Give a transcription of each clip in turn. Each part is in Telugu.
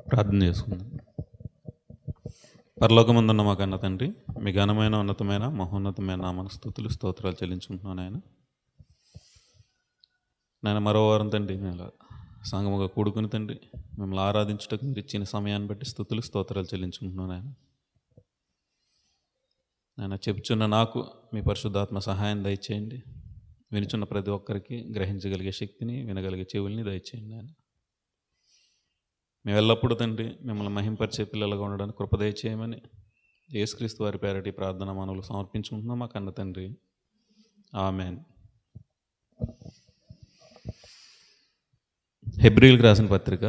ప్రార్థన చేసుకుందాం. పరలోకమందున్న మా కన్న తండ్రి, మీ ఘనమైన ఉన్నతమైన మహోన్నతమైన నామన స్తుతులు స్తోత్రాలు చెల్లించుకుంటున్నాను. నేను మరో వారం తండ్రి మేము సంగముగా కూడుకుని తండ్రి మిమ్మల్ని ఆరాధించుటకు మీరు ఇచ్చిన సమయాన్ని బట్టి స్తుతులు స్తోత్రాలు చెల్లించుకుంటున్నాను. నేను చెప్పుచున్న నాకు మీ పరిశుద్ధాత్మ సహాయం దయచేయండి. వినుచున్న ప్రతి ఒక్కరికి గ్రహించగలిగే శక్తిని, వినగలిగే చెవుల్ని దయచేయండి. ఆయన మేము ఎల్లప్పుడూ తండ్రి మిమ్మల్ని మహింపరిచే పిల్లలుగా ఉండడానికి కృప దయచేయమని యేసుక్రీస్తు వారి పేరటి ప్రార్థన మనవులు సమర్పించుకుంటున్నాం మా కన్న తండ్రి. ఆమేన్. హెబ్రీయులకు రాసిన పత్రిక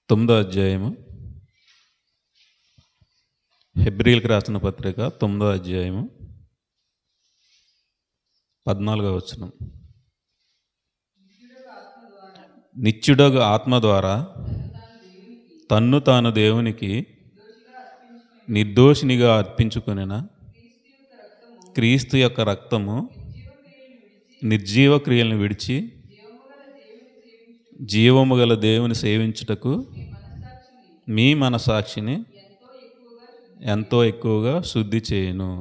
9వ అధ్యాయము. హెబ్రీయులకు రాసిన పత్రిక 9వ అధ్యాయము 14వ వచనం. నిత్యుడగు ఆత్మ ద్వారా తన్ను తాను దేవునికి నిర్దోషినిగా అర్పించుకొనిన క్రీస్తు యొక్క రక్తము నిర్జీవ క్రియలను విడిచి జీవము గల దేవుని సేవించుటకు మీ మనసాక్షిని ఎంతో ఎక్కువగా శుద్ధి చేయును.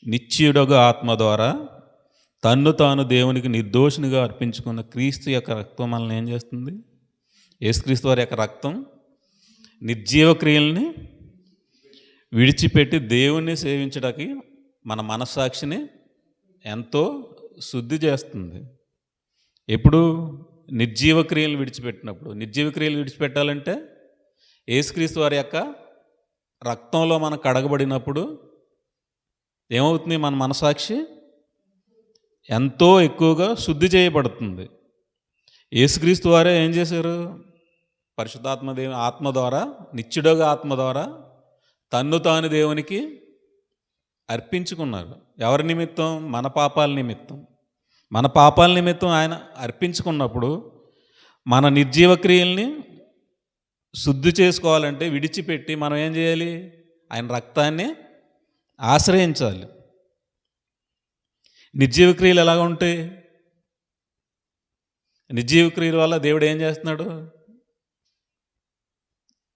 నిత్యుడగు ఆత్మ ద్వారా తన్ను తాను దేవునికి నిర్దోషినిగా అర్పించుకున్న క్రీస్తు యొక్క రక్తం మనల్ని ఏం చేస్తుంది? యేసుక్రీస్తు వారి యొక్క రక్తం నిర్జీవ క్రియల్ని విడిచిపెట్టి దేవుణ్ణి సేవించడానికి మన మనస్సాక్షిని ఎంతో శుద్ధి చేస్తుంది. ఎప్పుడు? నిర్జీవ క్రియలు విడిచిపెట్టినప్పుడు. నిర్జీవ క్రియలు విడిచిపెట్టాలంటే యేసుక్రీస్తు వారి యొక్క రక్తంలో మనం కడగబడినప్పుడు ఏమవుతుంది? మన మనసాక్షి ఎంతో ఎక్కువగా శుద్ధి చేయబడుతుంది. యేసుక్రీస్తు వారే ఏం చేశారు? పరిశుద్ధాత్మ ఆత్మ ద్వారా, నిత్యుడగా ఆత్మ ద్వారా తన్ను తాను దేవునికి అర్పించుకున్నారు. ఎవరి నిమిత్తం? మన పాపాల నిమిత్తం. మన పాపాల నిమిత్తం ఆయన అర్పించుకున్నప్పుడు మన నిర్జీవ క్రియల్ని శుద్ధి చేసుకోవాలంటే విడిచిపెట్టి మనం ఏం చేయాలి? ఆయన రక్తాన్ని ఆశ్రయించాలి. నిర్జీవ క్రియలు ఎలాగ ఉంటాయి? నిర్జీవ క్రియల వల్ల దేవుడు ఏం చేస్తున్నాడు?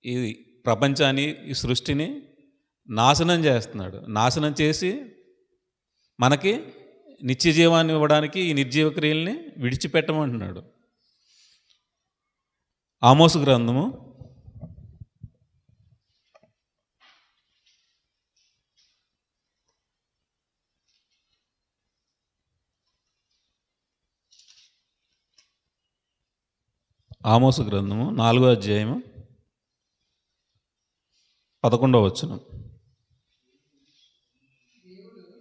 ఈ ప్రపంచాన్ని, ఈ సృష్టిని నాశనం చేస్తున్నాడు. నాశనం చేసి మనకి నిత్య జీవాన్ని ఇవ్వడానికి ఈ నిర్జీవ క్రియల్ని విడిచిపెట్టమంటున్నాడు. ఆమోసు గ్రంథము 4వ అధ్యాయము 11వ వచనం.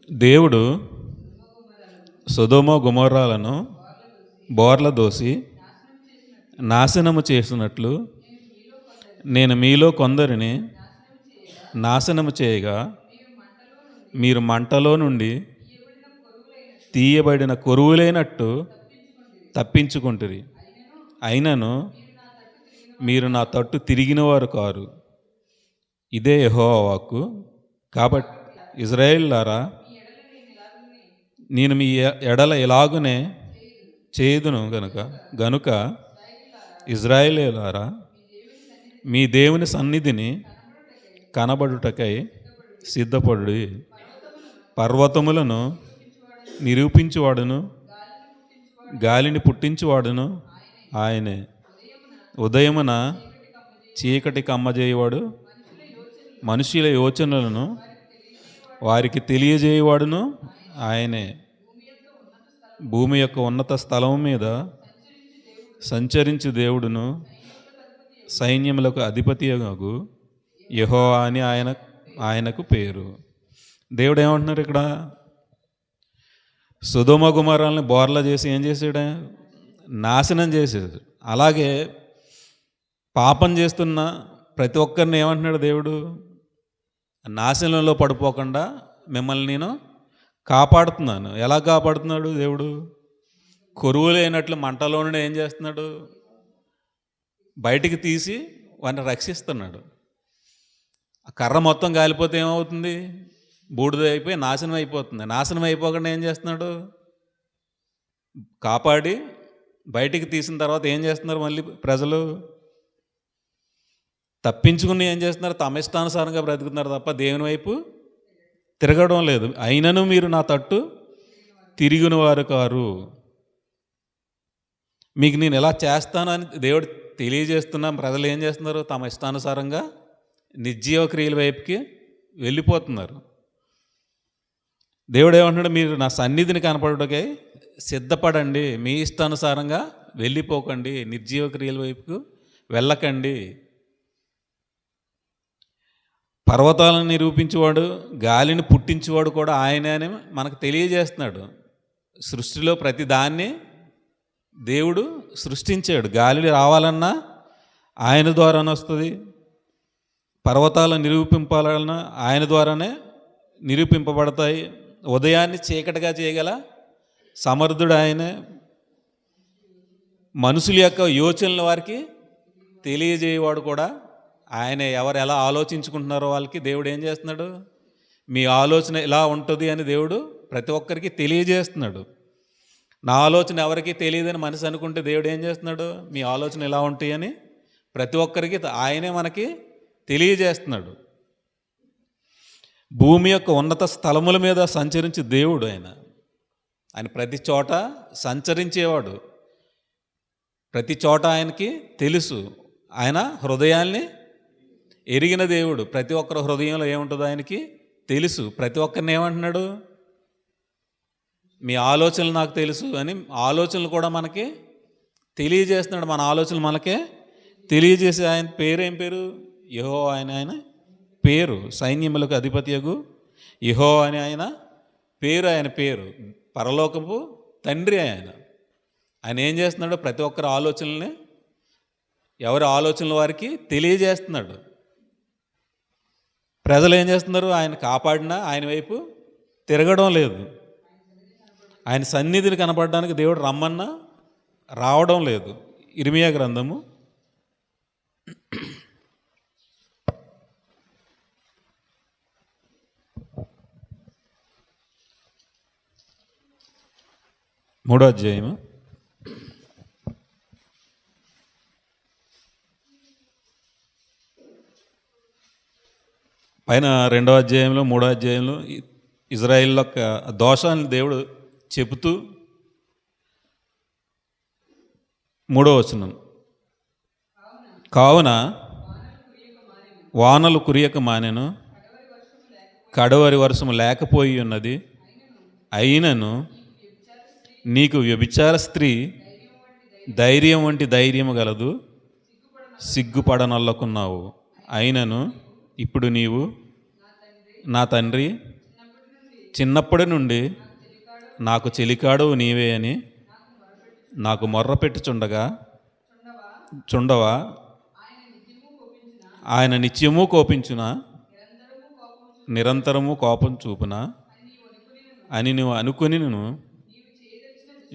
దేవుడు సొదొమ గొమొర్రాలను బోర్ల దోసి నాశనము చేసినట్లు నేను మీలో కొందరిని నాశనము చేయగా మీరు మంటలో నుండి తీయబడిన కొరువులైనట్టు తప్పించుకుంటురి. అయినను మీరు నా తట్టు తిరిగిన వారు కారు. ఇదే యెహోవా వాక్కు. కాబట్టి ఇశ్రాయేలులారా, నేను మీ ఎడల ఎలాగునే చేయుదును గనుక ఇశ్రాయేలులారా, మీ దేవుని సన్నిధిని కనబడుటకై సిద్ధపడుడి. పర్వతములను నిరూపించువాడును గాలిని పుట్టించువాడును ఆయనే. ఉదయమున చీకటి కమ్మజేయవాడు, మనుషుల యోచనలను వారికి తెలియజేయవాడును ఆయనే. భూమి యొక్క ఉన్నత స్థలం మీద సంచరించు దేవుడును సైన్యములకు అధిపతియగు యెహోవా అని ఆయనకు పేరు. దేవుడు ఏమంటున్నారు ఇక్కడ? సొదొమ గొమొర్రాలను బోర్లా చేసి ఏం చేశాడు? నాశనం చేసేది. అలాగే పాపం చేస్తున్న ప్రతి ఒక్కరిని ఏమంటున్నాడు దేవుడు? నాశనంలో పడిపోకుండా మిమ్మల్ని నేను కాపాడుతున్నాను. ఎలా కాపాడుతున్నాడు దేవుడు? కొరువులైనట్లు మంటలో నుండి ఏం చేస్తున్నాడు? బయటికి తీసి వాడిని రక్షిస్తున్నాడు. ఆ కర్ర మొత్తం కాలిపోతే ఏమవుతుంది? బూడిద అయిపోయి నాశనం అయిపోతుంది. నాశనం అయిపోకుండా ఏం చేస్తున్నాడు? కాపాడి బయటికి తీసిన తర్వాత ఏం చేస్తున్నారు మళ్ళీ ప్రజలు? తప్పించుకుని ఏం చేస్తున్నారు? తమ ఇష్టానుసారంగా బ్రతుకుతున్నారు తప్ప దేవుని వైపు తిరగడం లేదు. అయినను మీరు నా తట్టు తిరిగిన వారు కారు. మీకు నేను ఎలా చేస్తానని దేవుడు తెలియజేస్తున్నా, ప్రజలు ఏం చేస్తున్నారు? తమ ఇష్టానుసారంగా నిర్జీవ క్రియల వైపుకి వెళ్ళిపోతున్నారు. దేవుడు ఏమంటున్నాడు? మీరు నా సన్నిధిని కనపడుటకై సిద్ధపడండి, మీ ఇష్టానుసారంగా వెళ్ళిపోకండి, నిర్జీవ క్రియల వైపుకు వెళ్ళకండి. పర్వతాలను నిరూపించేవాడు, గాలిని పుట్టించేవాడు కూడా ఆయనే అని మనకు తెలియజేస్తున్నాడు. సృష్టిలో ప్రతి దాన్ని దేవుడు సృష్టించాడు. గాలి రావాలన్నా ఆయన ద్వారానే వస్తుంది, పర్వతాలను నిరూపింపాలన్నా ఆయన ద్వారానే నిరూపింపబడతాయి. ఉదయాన్ని చీకటిగా చేయగల సమర్థుడు ఆయనే. మనుషుల యొక్క యోచనల వారికి తెలియజేయవాడు కూడా ఆయన. ఎవరు ఎలా ఆలోచించుకుంటున్నారో వాళ్ళకి దేవుడు ఏం చేస్తున్నాడు? మీ ఆలోచన ఇలా ఉంటుంది అని దేవుడు ప్రతి ఒక్కరికి తెలియజేస్తున్నాడు. నా ఆలోచన ఎవరికి తెలియదని మనిషి అనుకుంటే దేవుడు ఏం చేస్తున్నాడు? మీ ఆలోచన ఎలా ఉంటాయి అని ప్రతి ఒక్కరికి ఆయనే మనకి తెలియజేస్తున్నాడు. భూమి యొక్క ఉన్నత స్థలముల మీద సంచరించి దేవుడు ఆయన. ఆయన ప్రతి చోట సంచరించేవాడు, ప్రతి చోట ఆయనకి తెలుసు. ఆయన హృదయాల్ని ఎరిగిన దేవుడు. ప్రతి ఒక్కరి హృదయంలో ఏముంటుందో ఆయనకి తెలుసు. ప్రతి ఒక్కరిని ఏమంటున్నాడు? మీ ఆలోచనలు నాకు తెలుసు అని ఆలోచనలు కూడా మనకి తెలియజేస్తున్నాడు. మన ఆలోచనలు మనకే తెలియజేసే ఆయన పేరు ఏం పేరు? యెహోవా ఆయన పేరు. సైన్యములకు అధిపతియగు యెహోవా అని ఆయన పేరు. ఆయన పేరు పరలోకపు తండ్రి. ఆయన ఏం చేస్తున్నాడు? ప్రతి ఒక్కరి ఆలోచనల్ని, ఎవరి ఆలోచనల వారికి తెలియజేస్తున్నాడు. ప్రజలు ఏం చేస్తున్నారు? ఆయన కాపాడినా ఆయన వైపు తిరగడం లేదు. ఆయన సన్నిధిని కనపడడానికి దేవుడు రమ్మన్నా రావడం లేదు. ఇర్మియా గ్రంథము 3వ అధ్యాయము 2వ అధ్యాయంలో 3వ అధ్యాయంలో ఇజ్రాయేల్ యొక్క దోషాన్ని దేవుడు చెబుతూ 3వ వచనం, కావున వానలు కురియక మానెను, కడవరి వర్షము లేకపోయి ఉన్నది. అయినను నీకు వ్యభిచార స్త్రీ ధైర్యం వంటి ధైర్యము గలదు, సిగ్గుపడనొల్లకున్నావు. అయినను ఇప్పుడు నీవు నా తండ్రి, చిన్నప్పటి నుండి నాకు చెలికాడవు నీవే అని నాకు మొర్ర పెట్టుచుండగా చుండవా? ఆయన నిత్యము కోపించునా, నిరంతరము కోపం చూపునా అని నువ్వు అనుకుని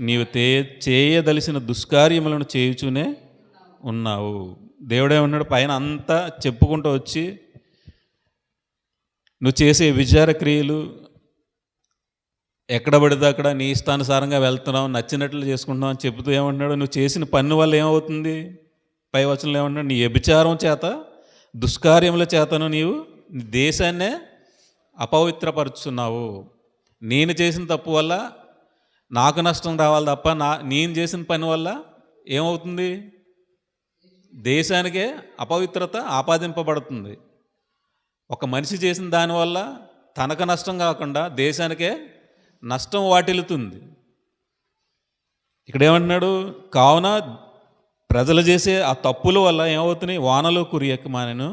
నీవు చేయదలిసిన దుష్కార్యములను చేయుచూనే ఉన్నావు. దేవుడే ఉన్నాడు పైన అంతా చెప్పుకుంటూ వచ్చి, నువ్వు చేసే విచార క్రియలు ఎక్కడ పడితే అక్కడ నీ ఇష్టానుసారంగా వెళ్తున్నావు, నచ్చినట్లు చేసుకుంటున్నావు అని చెబుతూ ఏమంటున్నాడు? నువ్వు చేసిన పన్ను వల్ల ఏమవుతుంది? పై వచనంలో ఏమంటున్నాడు? నీ వ్యభిచారం చేత, దుష్కార్యముల చేతను నీవు దేశాన్నే అపవిత్రపరుచున్నావు. నేను చేసిన తప్పు వల్ల నాకు నష్టం రావాలి తప్ప నేను చేసిన పని వల్ల ఏమవుతుంది? దేశానికే అపవిత్రత ఆపాదింపబడుతుంది. ఒక మనిషి చేసిన దానివల్ల తనకు నష్టం కాకుండా దేశానికే నష్టం వాటిల్లుతుంది. ఇక్కడ ఏమంటున్నాడు? కావున ప్రజలు చేసే ఆ తప్పుల వల్ల ఏమవుతున్నాయి? వానలు కురియక మానెను,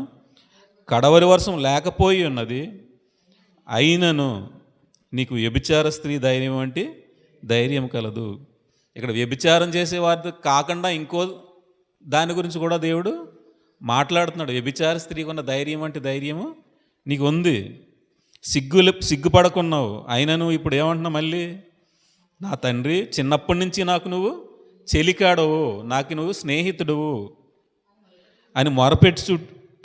కడవరి వర్షం లేకపోయి ఉన్నది. అయినను నీకు వ్యభిచార స్త్రీ ధైర్యం వంటి ధైర్యం కలదు. ఇక్కడ వ్యభిచారం చేసేవారి కాకుండా ఇంకో దాని గురించి కూడా దేవుడు మాట్లాడుతున్నాడు. వ్యభిచార స్త్రీకి ఉన్న ధైర్యం వంటి ధైర్యము నీకు ఉంది, సిగ్గుపడకున్నావు. అయినా నువ్వు ఇప్పుడు ఏమంటున్నావు? మళ్ళీ నా తండ్రి, చిన్నప్పటి నుంచి నాకు నువ్వు చెలికాడవు, నాకు నువ్వు స్నేహితుడువు అని మొరపెట్టి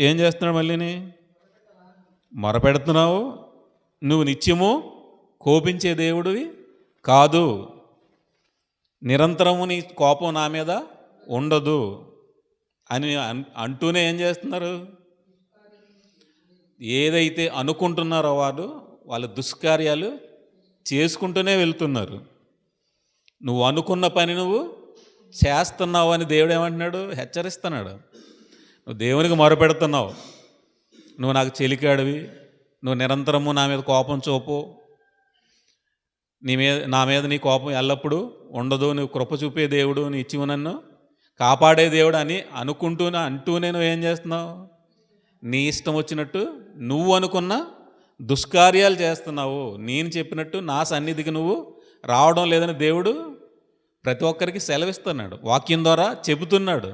ఏం చేస్తున్నాడు? మళ్ళీని మొరపెడుతున్నావు. నువ్వు నిత్యము కోపించే దేవుడివి కాదు. నిరంతరము నీ కోపం నా మీద ఉండదు అని అంటూనే ఏం చేస్తున్నారు? ఏదైతే అనుకుంటున్నారో వాళ్ళ దుష్కార్యాలు చేసుకుంటూనే వెళ్తున్నారు. నువ్వు అనుకున్న పని నువ్వు చేస్తున్నావు అని దేవుడు ఏమంటున్నాడు? హెచ్చరిస్తున్నాడు. నువ్వు దేవునికి మొరపెడుతున్నావు, నువ్వు నాకు చెలికాడివి, నువ్వు నిరంతరము నా మీద కోపం చూపు, నా మీద నీ కోపం ఎల్లప్పుడూ ఉండదు, నువ్వు కృప చూపే దేవుడు, నీ ఇచ్చివు నన్ను కాపాడే దేవుడు అని అంటూనే నువ్వేం చేస్తున్నావు? నీ ఇష్టం వచ్చినట్టు నువ్వు అనుకున్న దుష్కార్యాలు చేస్తున్నావు. నేను చెప్పినట్టు నా సన్నిధికి నువ్వు రావడం లేదని దేవుడు ప్రతి ఒక్కరికి సెలవిస్తున్నాడు, వాక్యం ద్వారా చెబుతున్నాడు.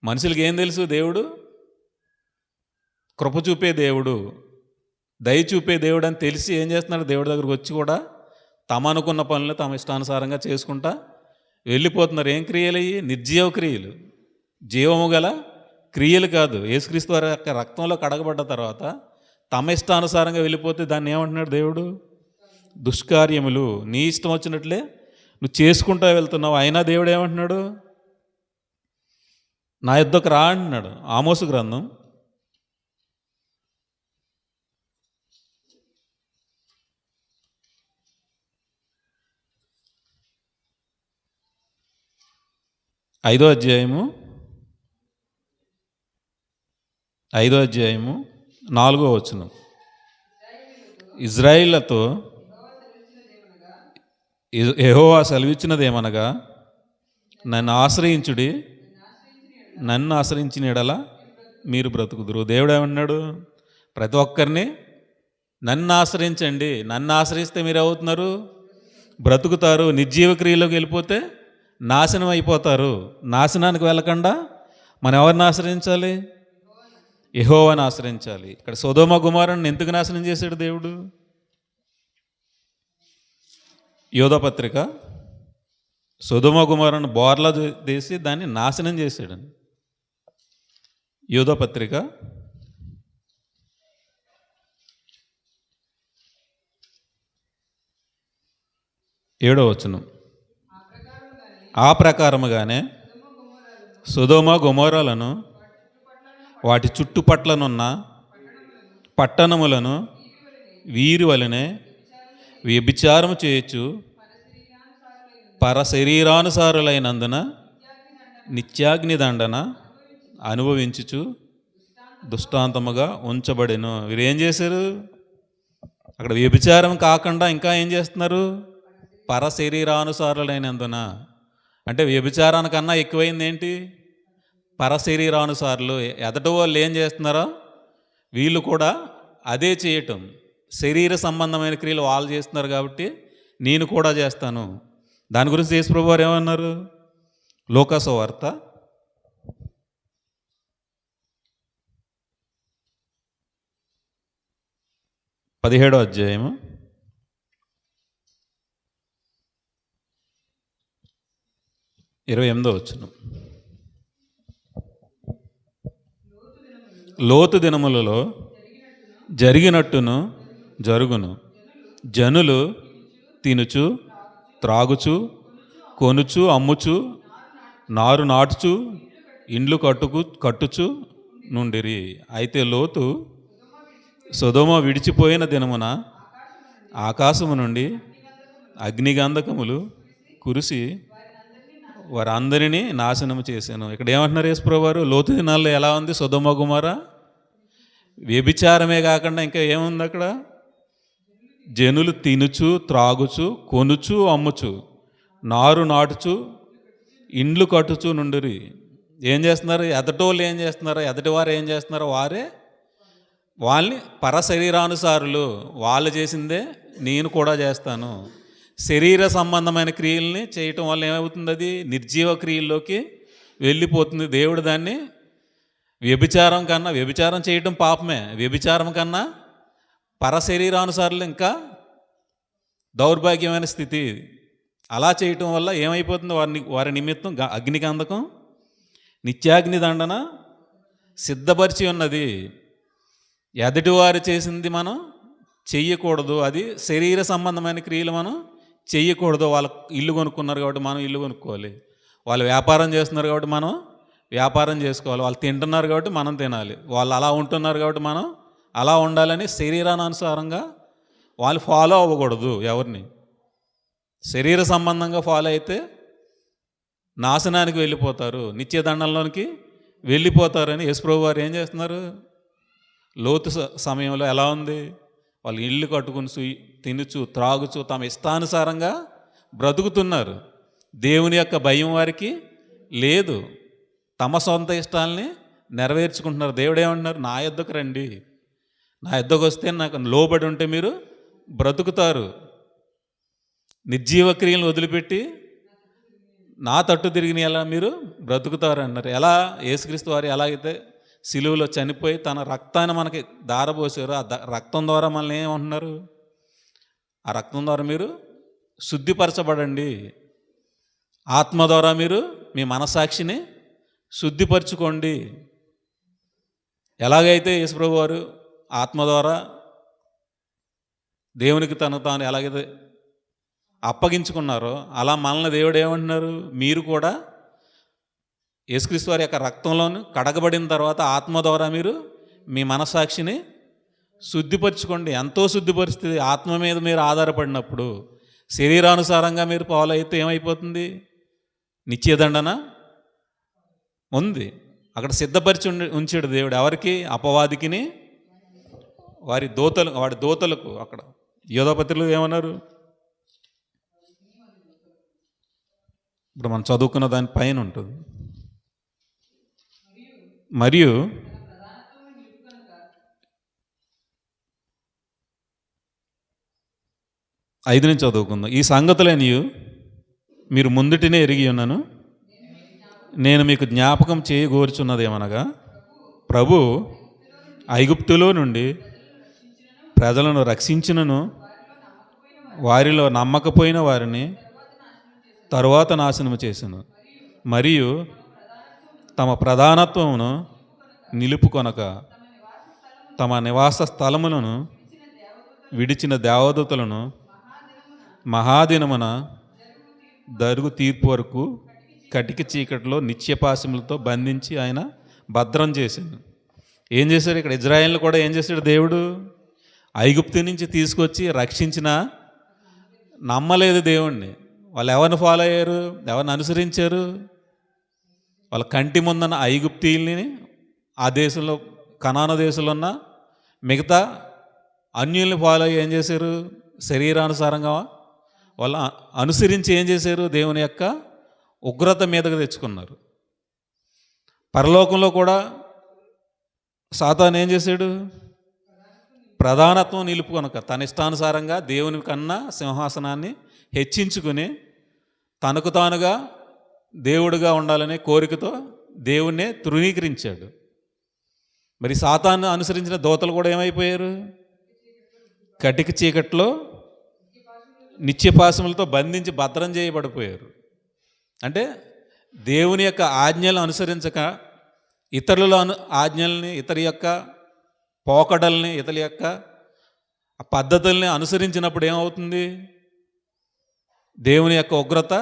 మనుషులకి ఏం తెలుసు? దేవుడు కృప చూపే దేవుడు, దయ చూపే దేవుడు అని తెలిసి ఏం చేస్తున్నాడు? దేవుడి దగ్గరకు వచ్చి కూడా తమ అనుకున్న పనులు తమ ఇష్టానుసారంగా చేసుకుంటా వెళ్ళిపోతున్నారు. ఏం క్రియలు అయ్యి? నిర్జీవ క్రియలు, జీవము గల క్రియలు కాదు. యేసుక్రీస్తు వారి యొక్క రక్తంలో కడగబడ్డ తర్వాత తమ ఇష్టానుసారంగా వెళ్ళిపోతే దాన్ని ఏమంటున్నాడు దేవుడు? దుష్కార్యములు. నీ ఇష్టం వచ్చినట్లే నువ్వు చేసుకుంటూ వెళ్తున్నావు. అయినా దేవుడు ఏమంటున్నాడు? నా యుద్ధకు రా అంటున్నాడు. ఆమోసు గ్రంథం 5వ అధ్యాయము 4వ వచనం. ఇజ్రాయిలతో యెహోవా సెలవిచ్చినదేమనగా, నన్ను ఆశ్రయించుడి, నన్ను ఆశ్రయించిన యెడల మీరు బ్రతుకుదురు. దేవుడు ఏమన్నాడు? ప్రతి ఒక్కరిని నన్ను ఆశ్రయించండి, నన్ను ఆశ్రయిస్తే మీరు అవుతున్నారు, బ్రతుకుతారు. నిర్జీవ క్రియలోకి వెళ్ళిపోతే నాశనం అయిపోతారు. నాశనానికి వెళ్ళకుండా మనం ఎవరిని ఆశ్రయించాలి? యెహోవాను ఆశ్రయించాలి. ఇక్కడ సొదొమ గొమొర్రాను ఎందుకు నాశనం చేశాడు దేవుడు? యోధపత్రిక సొదొమ గొమొర్రాను బోర్లా తీసి దాన్ని నాశనం చేశాడు. యోధపత్రిక 7వ వచనం. ఆ ప్రకారముగానే సొదొమ గొమొర్రాలను వాటి చుట్టుపట్లనున్న పట్టణములను వీరి వలనే వ్యభిచారము చేయొచ్చు పరశరీరానుసారులైనందున నిత్యాగ్ని దండన అనుభవించుచు దృష్టాంతముగా ఉంచబడెను. వీరు ఏం చేశారు? అక్కడ వ్యభిచారం కాకుండా ఇంకా ఏం చేస్తున్నారు? పరశరీరానుసారులైనందున. అంటే వ్యభిచారానికన్నా ఎక్కువైంది ఏంటి? పరశరీరానుసారులు. ఎదటి వాళ్ళు ఏం చేస్తున్నారో వీళ్ళు కూడా అదే చేయటం. శరీర సంబంధమైన క్రియలు వాళ్ళు చేస్తున్నారు కాబట్టి నేను కూడా చేస్తాను. దాని గురించి యేసు ప్రభువు వారు ఏమన్నారు? లూకా సువార్త 17వ అధ్యాయము 28వ వచనం. లోతు దినములలో జరిగినట్టును జరుగును. జనులు తినుచు త్రాగుచు కొనుచు అమ్ముచు నారు నాటుచు ఇండ్లు కట్టుచు నుండిరి. అయితే లోతు సొదొమ విడిచిపోయిన దినమున ఆకాశము నుండి అగ్నిగంధకములు కురిసి వారందరినీ నాశనము చేశాను. ఇక్కడ ఏమంటున్నారు యేసు ప్రభువు వారు? లోతు దినాల్లో ఎలా ఉంది సొదొమ గొమొర్రా? వ్యభిచారమే కాకుండా ఇంకా ఏముంది అక్కడ? జనులు తినుచు త్రాగుచు కొనుచు అమ్ముచు నారు నాటుచు ఇండ్లు కట్టుచు నుండిరి. ఏం చేస్తున్నారు? ఎదటోళ్ళు ఏం చేస్తున్నారు? ఎదటివారు ఏం చేస్తున్నారో వాళ్ళని పరశరీరానుసారులు, వాళ్ళు చేసిందే నేను కూడా చేస్తాను. శరీర సంబంధమైన క్రియల్ని చేయటం వల్ల ఏమవుతుంది? అది నిర్జీవ క్రియల్లోకి వెళ్ళిపోతుంది. దేవుడు దాన్ని వ్యభిచారం చేయటం పాపమే. వ్యభిచారం కన్నా పరశరీరానుసారులు ఇంకా దౌర్భాగ్యమైన స్థితి. అలా చేయటం వల్ల ఏమైపోతుంది? వారి నిమిత్తం అగ్నిగంధకం నిత్యాగ్ని దండన సిద్ధపరిచి ఉన్నది. ఎదుటివారు చేసింది మనం చెయ్యకూడదు. అది శరీర సంబంధమైన క్రియలు మనం చెయ్యకూడదు. వాళ్ళ ఇల్లు కొనుక్కున్నారు కాబట్టి మనం ఇల్లు కొనుక్కోవాలి. వాళ్ళు వ్యాపారం చేస్తున్నారు కాబట్టి మనం వ్యాపారం చేసుకోవాలి. వాళ్ళు తింటున్నారు కాబట్టి మనం తినాలి. వాళ్ళు అలా ఉంటున్నారు కాబట్టి మనం అలా ఉండాలని శరీరానుసారంగా వాళ్ళు ఫాలో అవ్వకూడదు ఎవరిని. శరీర సంబంధంగా ఫాలో అయితే నాశనానికి వెళ్ళిపోతారు, నిత్యదండంలోనికి వెళ్ళిపోతారని యేసుప్రభు వారు ఏం చేస్తున్నారు? లోతు సమయంలో ఎలా ఉంది? వాళ్ళు ఇల్లు కట్టుకుని తినుచు త్రాగుచు తమ ఇష్టానుసారంగా బ్రతుకుతున్నారు. దేవుని యొక్క భయం వారికి లేదు. తమ సొంత ఇష్టాలని నెరవేర్చుకుంటున్నారు. దేవుడు ఏమంటున్నారు? నా యొద్దకు రండి, నా యొద్దకు వస్తే నాకు లోబడి ఉంటే మీరు బ్రతుకుతారు. నిర్జీవ క్రియలను వదిలిపెట్టి నా తట్టు తిరిగిన ఎలా మీరు బ్రతుకుతారు అన్నారు. ఎలా? యేసుక్రీస్తు వారు ఎలాగైతే సిలువలో చనిపోయి తన రక్తాన్ని మనకి దారపోసారు, ఆ రక్తం ద్వారా మనల్ని ఏమంటున్నారు? ఆ రక్తం ద్వారా మీరు శుద్ధిపరచబడండి. ఆత్మ ద్వారా మీరు మీ మనసాక్షిని శుద్ధిపరచుకోండి. ఎలాగైతే యేసుప్రభు వారు ఆత్మ ద్వారా దేవునికి తను తాను ఎలాగైతే అప్పగించుకున్నారో అలా మనల్ని దేవుడు ఏమంటున్నారు? మీరు కూడా యేసుక్రీస్తు వారి యొక్క రక్తంలోను కడగబడిన తర్వాత ఆత్మ ద్వారా మీరు మీ మనసాక్షిని శుద్ధిపరచుకోండి. ఎంతో శుద్ధిపరుస్తుంది. ఆత్మ మీద మీరు ఆధారపడినప్పుడు. శరీరానుసారంగా మీరు ఫాలో అయితే ఏమైపోతుంది? నిత్యదండన ఉంది. అక్కడ సిద్ధపరిచి ఉంచాడు దేవుడు. ఎవరికి? అపవాదికిని వాడి దోతలకు. అక్కడ యోధపత్రులు ఏమన్నారు? ఇప్పుడు మనం చదువుకున్న దాని పైన ఉంటుంది. మరియు 5 నుంచి చదువుకుందాం. ఈ సంగతులని మీరు ముందుటినే ఎరిగి ఉన్నాను. నేను మీకు జ్ఞాపకం చేయగోరుచున్నదేమనగా, ప్రభు ఐగుప్తులో నుండి ప్రజలను రక్షించినను వారిలో నమ్మకపోయిన వారిని తరువాత నాశనము చేసెను. మరియు తమ ప్రధానత్వమును నిలుపుకొనక తమ నివాస స్థలములను విడిచిన దేవదూతలను మహాదినమున దరుగు తీర్పు వరకు కటిక చీకటిలో నిత్యపాశములతో బంధించి ఆయన భద్రం చేశాడు. ఏం చేశాడు? ఇక్కడ ఇజ్రాయేల్ని కూడా ఏం చేశాడు దేవుడు? ఐగుప్తు నుంచి తీసుకొచ్చి రక్షించిన నమ్మలేదు దేవుణ్ణి. వాళ్ళు ఎవరిని ఫాలో అయ్యారు? ఎవరిని అనుసరించారు? వాళ్ళ కంటి ముందన్న ఐగుప్తీయుల్ని, ఆ దేశంలో కనాను దేశంలో ఉన్న మిగతా అన్యుల్ని ఫాలో అయ్యి ఏం చేశారు? శరీరానుసారంగా వాళ్ళ అనుసరించి ఏం చేశారు? దేవుని యొక్క ఉగ్రత మీదకు తెచ్చుకున్నారు. పరలోకంలో కూడా సాతాను ఏం చేశాడు? ప్రధానత్వం నిలుపుకొనక తన ఇష్టానుసారంగా దేవుని కన్నా సింహాసనాన్ని హెచ్చించుకుని తనకు తానుగా దేవుడిగా ఉండాలనే కోరికతో దేవుణ్ణే తృణీకరించాడు. మరి సాతాను అనుసరించిన దోతలు కూడా ఏమైపోయారు? కటిక చీకట్లో నిత్యపాశములతో బంధించి భద్రం చేయబడిపోయారు. అంటే దేవుని యొక్క ఆజ్ఞలను అనుసరించక ఇతరుల ఆజ్ఞల్ని, ఇతరి యొక్క పోకడల్ని, ఇతరుల యొక్క పద్ధతుల్ని అనుసరించినప్పుడు ఏమవుతుంది? దేవుని యొక్క ఉగ్రత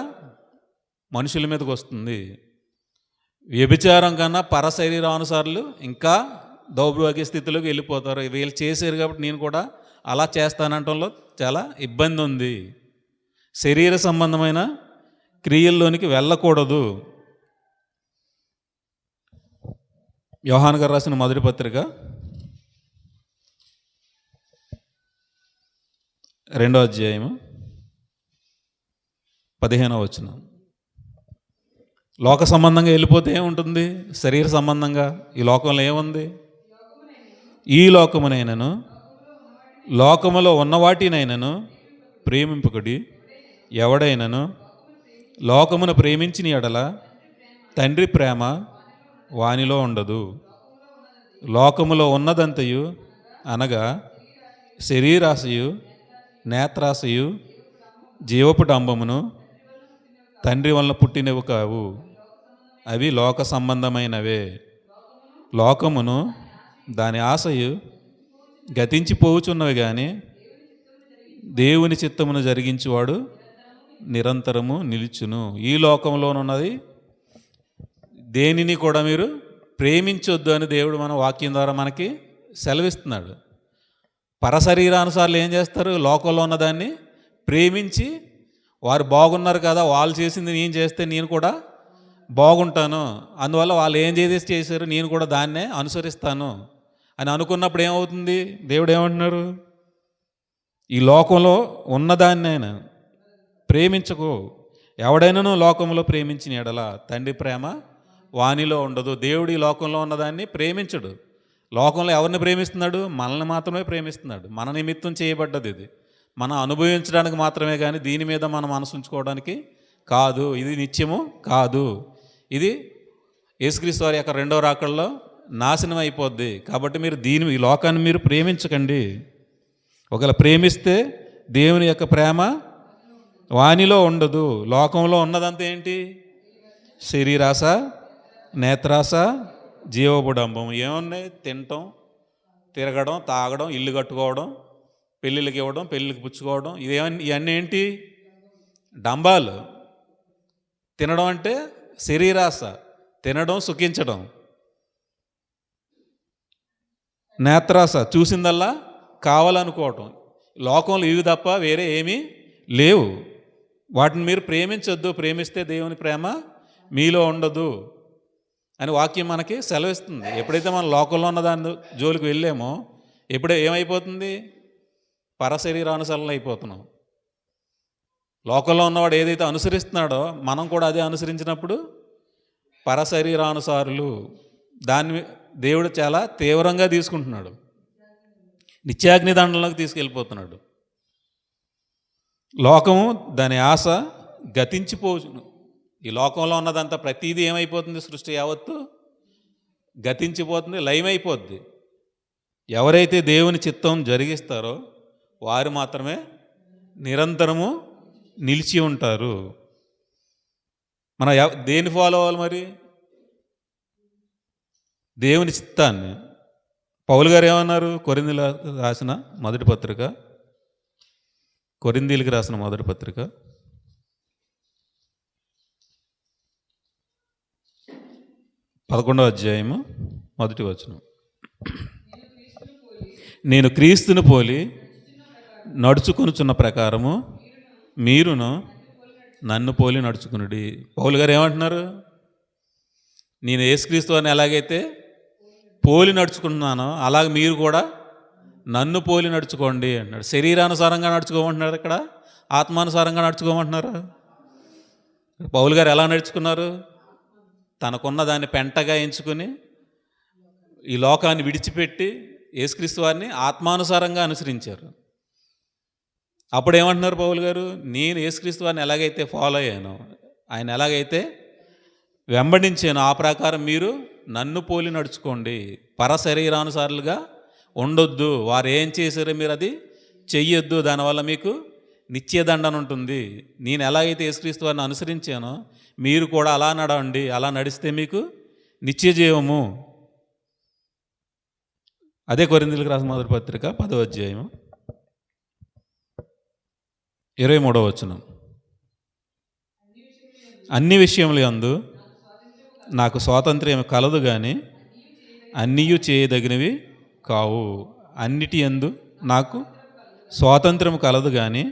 మనుషుల మీదకి వస్తుంది. వ్యభిచారం కన్నా పరశరీరానుసారులు ఇంకా దౌర్భాగ్య స్థితిలోకి వెళ్ళిపోతారు. వీళ్ళు చేశారు కాబట్టి నేను కూడా అలా చేస్తానంటంలో చాలా ఇబ్బంది ఉంది. శరీర సంబంధమైన క్రియల్లోనికి వెళ్ళకూడదు. యోహాను గారు రాసిన మొదటి పత్రిక 2వ అధ్యాయము 15వ వచనం. లోక సంబంధంగా వెళ్ళిపోతే ఏముంటుంది? శరీర సంబంధంగా ఈ లోకంలో ఏముంది? ఈ లోకమునైనను లోకములో ఉన్నవాటినైనను ప్రేమింపకుడి. ఎవడైనను లోకమును ప్రేమించిన ఎడల తండ్రి ప్రేమ వానిలో ఉండదు. లోకములో ఉన్నదంతయు అనగా శరీరాశయు, నేత్రాశయు, జీవపు డంబమును తండ్రి వలన పుట్టినవి కావు. అవి లోక సంబంధమైనవే. లోకమును దాని ఆశయు గతించిపోవుచున్నవి కానీ దేవుని చిత్తమును జరిగించువాడు నిరంతరము నిలుచును. ఈ లోకంలోనున్నది దేనిని కూడా మీరు ప్రేమించొద్దు అని దేవుడు మన వాక్యం ద్వారా మనకి సెలవిస్తున్నాడు. పరశరీరానుసార్లు ఏం చేస్తారు? లోకంలో ఉన్నదాన్ని ప్రేమించి వారు బాగున్నారు కదా, వాళ్ళు చేసింది నేను చేస్తే నేను కూడా బాగుంటాను, అందువల్ల వాళ్ళు ఏం చేశారు నేను కూడా దాన్నే అనుసరిస్తాను అని అనుకున్నప్పుడు ఏమవుతుంది? దేవుడు ఏమంటున్నారు? ఈ లోకంలో ఉన్నదాన్నైనా ప్రేమించకు. ఎవడైనాను లోకంలో ప్రేమించిన ఎడల తండ్రి ప్రేమ వానిలో ఉండదు. దేవుడు ఈ లోకంలో ఉన్నదాన్ని ప్రేమించడు. లోకంలో ఎవరిని ప్రేమిస్తున్నాడు? మనల్ని మాత్రమే ప్రేమిస్తున్నాడు. మన నిమిత్తం చేయబడ్డది ఇది. మనం అనుభవించడానికి మాత్రమే, కానీ దీని మీద మనం మనసు ఉంచుకోవడానికి కాదు. ఇది నిత్యము కాదు. ఇది యేసుక్రీస్తు వారి యొక్క రెండవ రాకడలో నాశనం అయిపోద్ది. కాబట్టి మీరు ఈ లోకాన్ని మీరు ప్రేమించకండి. ఒకవేళ ప్రేమిస్తే దేవుని యొక్క ప్రేమ వానిలో ఉండదు. లోకంలో ఉన్నదంతా ఏంటి? శరీరాశ, నేత్రాశ, జీవబుడంబం. ఏమున్నాయి? తినటం, తిరగడం, తాగడం, ఇల్లు కట్టుకోవడం, పెళ్ళిళ్ళకి ఇవ్వడం, పెళ్ళిళ్ళకి పుచ్చుకోవడం. ఇవన్నీ ఏంటి? డంబాలు. తినడం అంటే శరీరాశ, తినడం, సుఖించడం. నేత్రాశ, చూసిందల్లా కావాలనుకోవటం. లోకంలో ఇవి తప్ప వేరే ఏమీ లేవు. వాటిని మీరు ప్రేమించొద్దు. ప్రేమిస్తే దేవుని ప్రేమ మీలో ఉండదు అని వాక్యం మనకి సెలవిస్తుంది. ఎప్పుడైతే మనం లోకంలో ఉన్న దాని జోలికి వెళ్ళామో ఏమైపోతుంది? పరశరీరానుసరణ అయిపోతున్నాం. లోకంలో ఉన్నవాడు ఏదైతే అనుసరిస్తున్నాడో మనం కూడా అదే అనుసరించినప్పుడు పరశరీరానుసారులు. దాన్ని దేవుడు చాలా తీవ్రంగా తీసుకుంటున్నాడు. నిత్యాగ్ని దండంలోకి తీసుకెళ్ళిపోతున్నాడు. లోకము దాని ఆశ గతించిపోచును. ఈ లోకంలో ఉన్నదంతా ప్రతిదీ ఏమైపోతుంది? సృష్టి యావత్తు గతించిపోతుంది, లయమైపోద్ది. ఎవరైతే దేవుని చిత్తం జరిగిస్తారో వారు మాత్రమే నిరంతరము నిలిచి ఉంటారు. మన దేన్ని ఫాలో అవ్వాలి మరి? దేవుని చిత్తాన్ని. పౌలు గారు ఏమన్నారు? కొరింథీయులకు రాసిన మొదటి పత్రిక 11వ అధ్యాయము 1వ వచనం. నేను క్రీస్తును పోలి నడుచుకొనుచున్న ప్రకారము మీరును నన్ను పోలి నడుచుకునుడి. పౌలు గారు ఏమంటున్నారు? నేను యేసుక్రీస్తు అని ఎలాగైతే పోలి నడుచుకుంటున్నానో అలాగే మీరు కూడా నన్ను పోలి నడుచుకోండి అన్నాడు. శరీరానుసారంగా నడుచుకోమంటున్నారు, ఇక్కడ ఆత్మానుసారంగా నడుచుకోమంటున్నారు. పౌలు గారు ఎలా నడుచుకున్నారు? తనకున్న దాన్ని పెంటగా ఎంచుకుని ఈ లోకాన్ని విడిచిపెట్టి యేసుక్రీస్తు వారిని ఆత్మానుసారంగా అనుసరించారు. అప్పుడు ఏమంటున్నారు పౌలు గారు? నేను యేసుక్రీస్తు వారిని ఎలాగైతే ఫాలో అయ్యానో, ఆయన ఎలాగైతే వెంబడించానో ఆ ప్రకారం మీరు నన్ను పోలి నడుచుకోండి. పరశరీరానుసారులుగా ఉండొద్దు. వారు ఏం చేశారో మీరు అది చెయ్యొద్దు. దానివల్ల మీకు నిత్యదండన ఉంటుంది. నేను ఎలాగైతే యేసుక్రీస్తు వారిని అనుసరించానో మీరు కూడా అలా నడవండి. అలా నడిస్తే మీకు నిత్య జీవము. అదే కొరింథీయులకు రాసిన మొదటి పత్రిక 10వ అధ్యాయం 23వ వచనం. అన్ని విషయముల యందు నాకు స్వాతంత్ర్యం కలదు, కానీ అన్నీయు చేయదగినవి కావు. అన్నిటి యందు నాకు స్వాతంత్రం కలదు, కానీ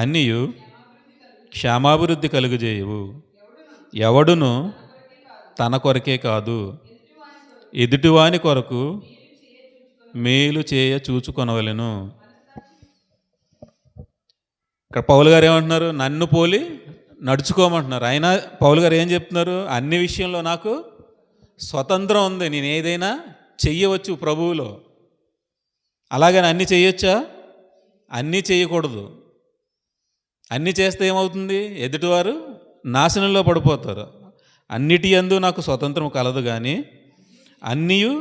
అన్నీయు క్షేమాభివృద్ధి కలుగజేయవు. ఎవడును తన కొరకే కాదు, ఎదుటివాని కొరకు మేలు చేయ చూచుకొనవలెను. ఇక్కడ పౌలు గారు ఏమంటున్నారు? నన్ను పోలి నడుచుకోమంటున్నారు. అయినా పౌలు గారు ఏం చెప్తున్నారు? అన్ని విషయంలో నాకు స్వతంత్రం ఉంది, నేను ఏదైనా చెయ్యవచ్చు ప్రభువులో. అలాగని అన్నీ చెయ్యొచ్చా? అన్నీ చేయకూడదు. అన్నీ చేస్తే ఏమవుతుంది? ఎదుటివారు నాశనంలో పడిపోతారు. అన్నిటి యందు నాకు స్వతంత్రం కలదు, కానీ అన్నీయు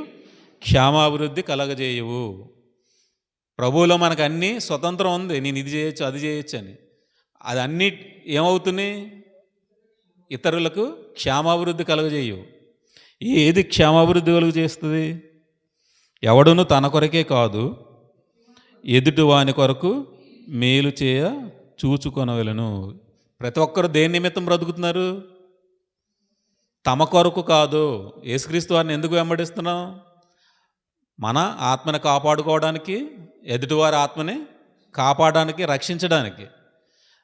క్షేమాభివృద్ధి కలగజేయవు. ప్రభువులో మనకు అన్నీ స్వతంత్రం ఉంది. నేను ఇది చేయొచ్చు, అది చేయొచ్చు అని. అది అన్నీ ఏమవుతున్నాయి? ఇతరులకు క్షేమాభివృద్ధి కలుగజేయవు. ఏది క్షేమాభివృద్ధి కలుగు చేస్తుంది? ఎవడును తన కొరకే కాదు, ఎదుటి వాని కొరకు మేలు చేయ చూచుకొనవలెను. ప్రతి ఒక్కరు దేని నిమిత్తం బ్రతుకుతున్నారు? తమ కొరకు కాదు. యేసుక్రీస్తు వారిని ఎందుకు వెంబడిస్తున్నాం? మన ఆత్మని కాపాడుకోవడానికి, ఎదుటివారి ఆత్మని కాపాడడానికి, రక్షించడానికి.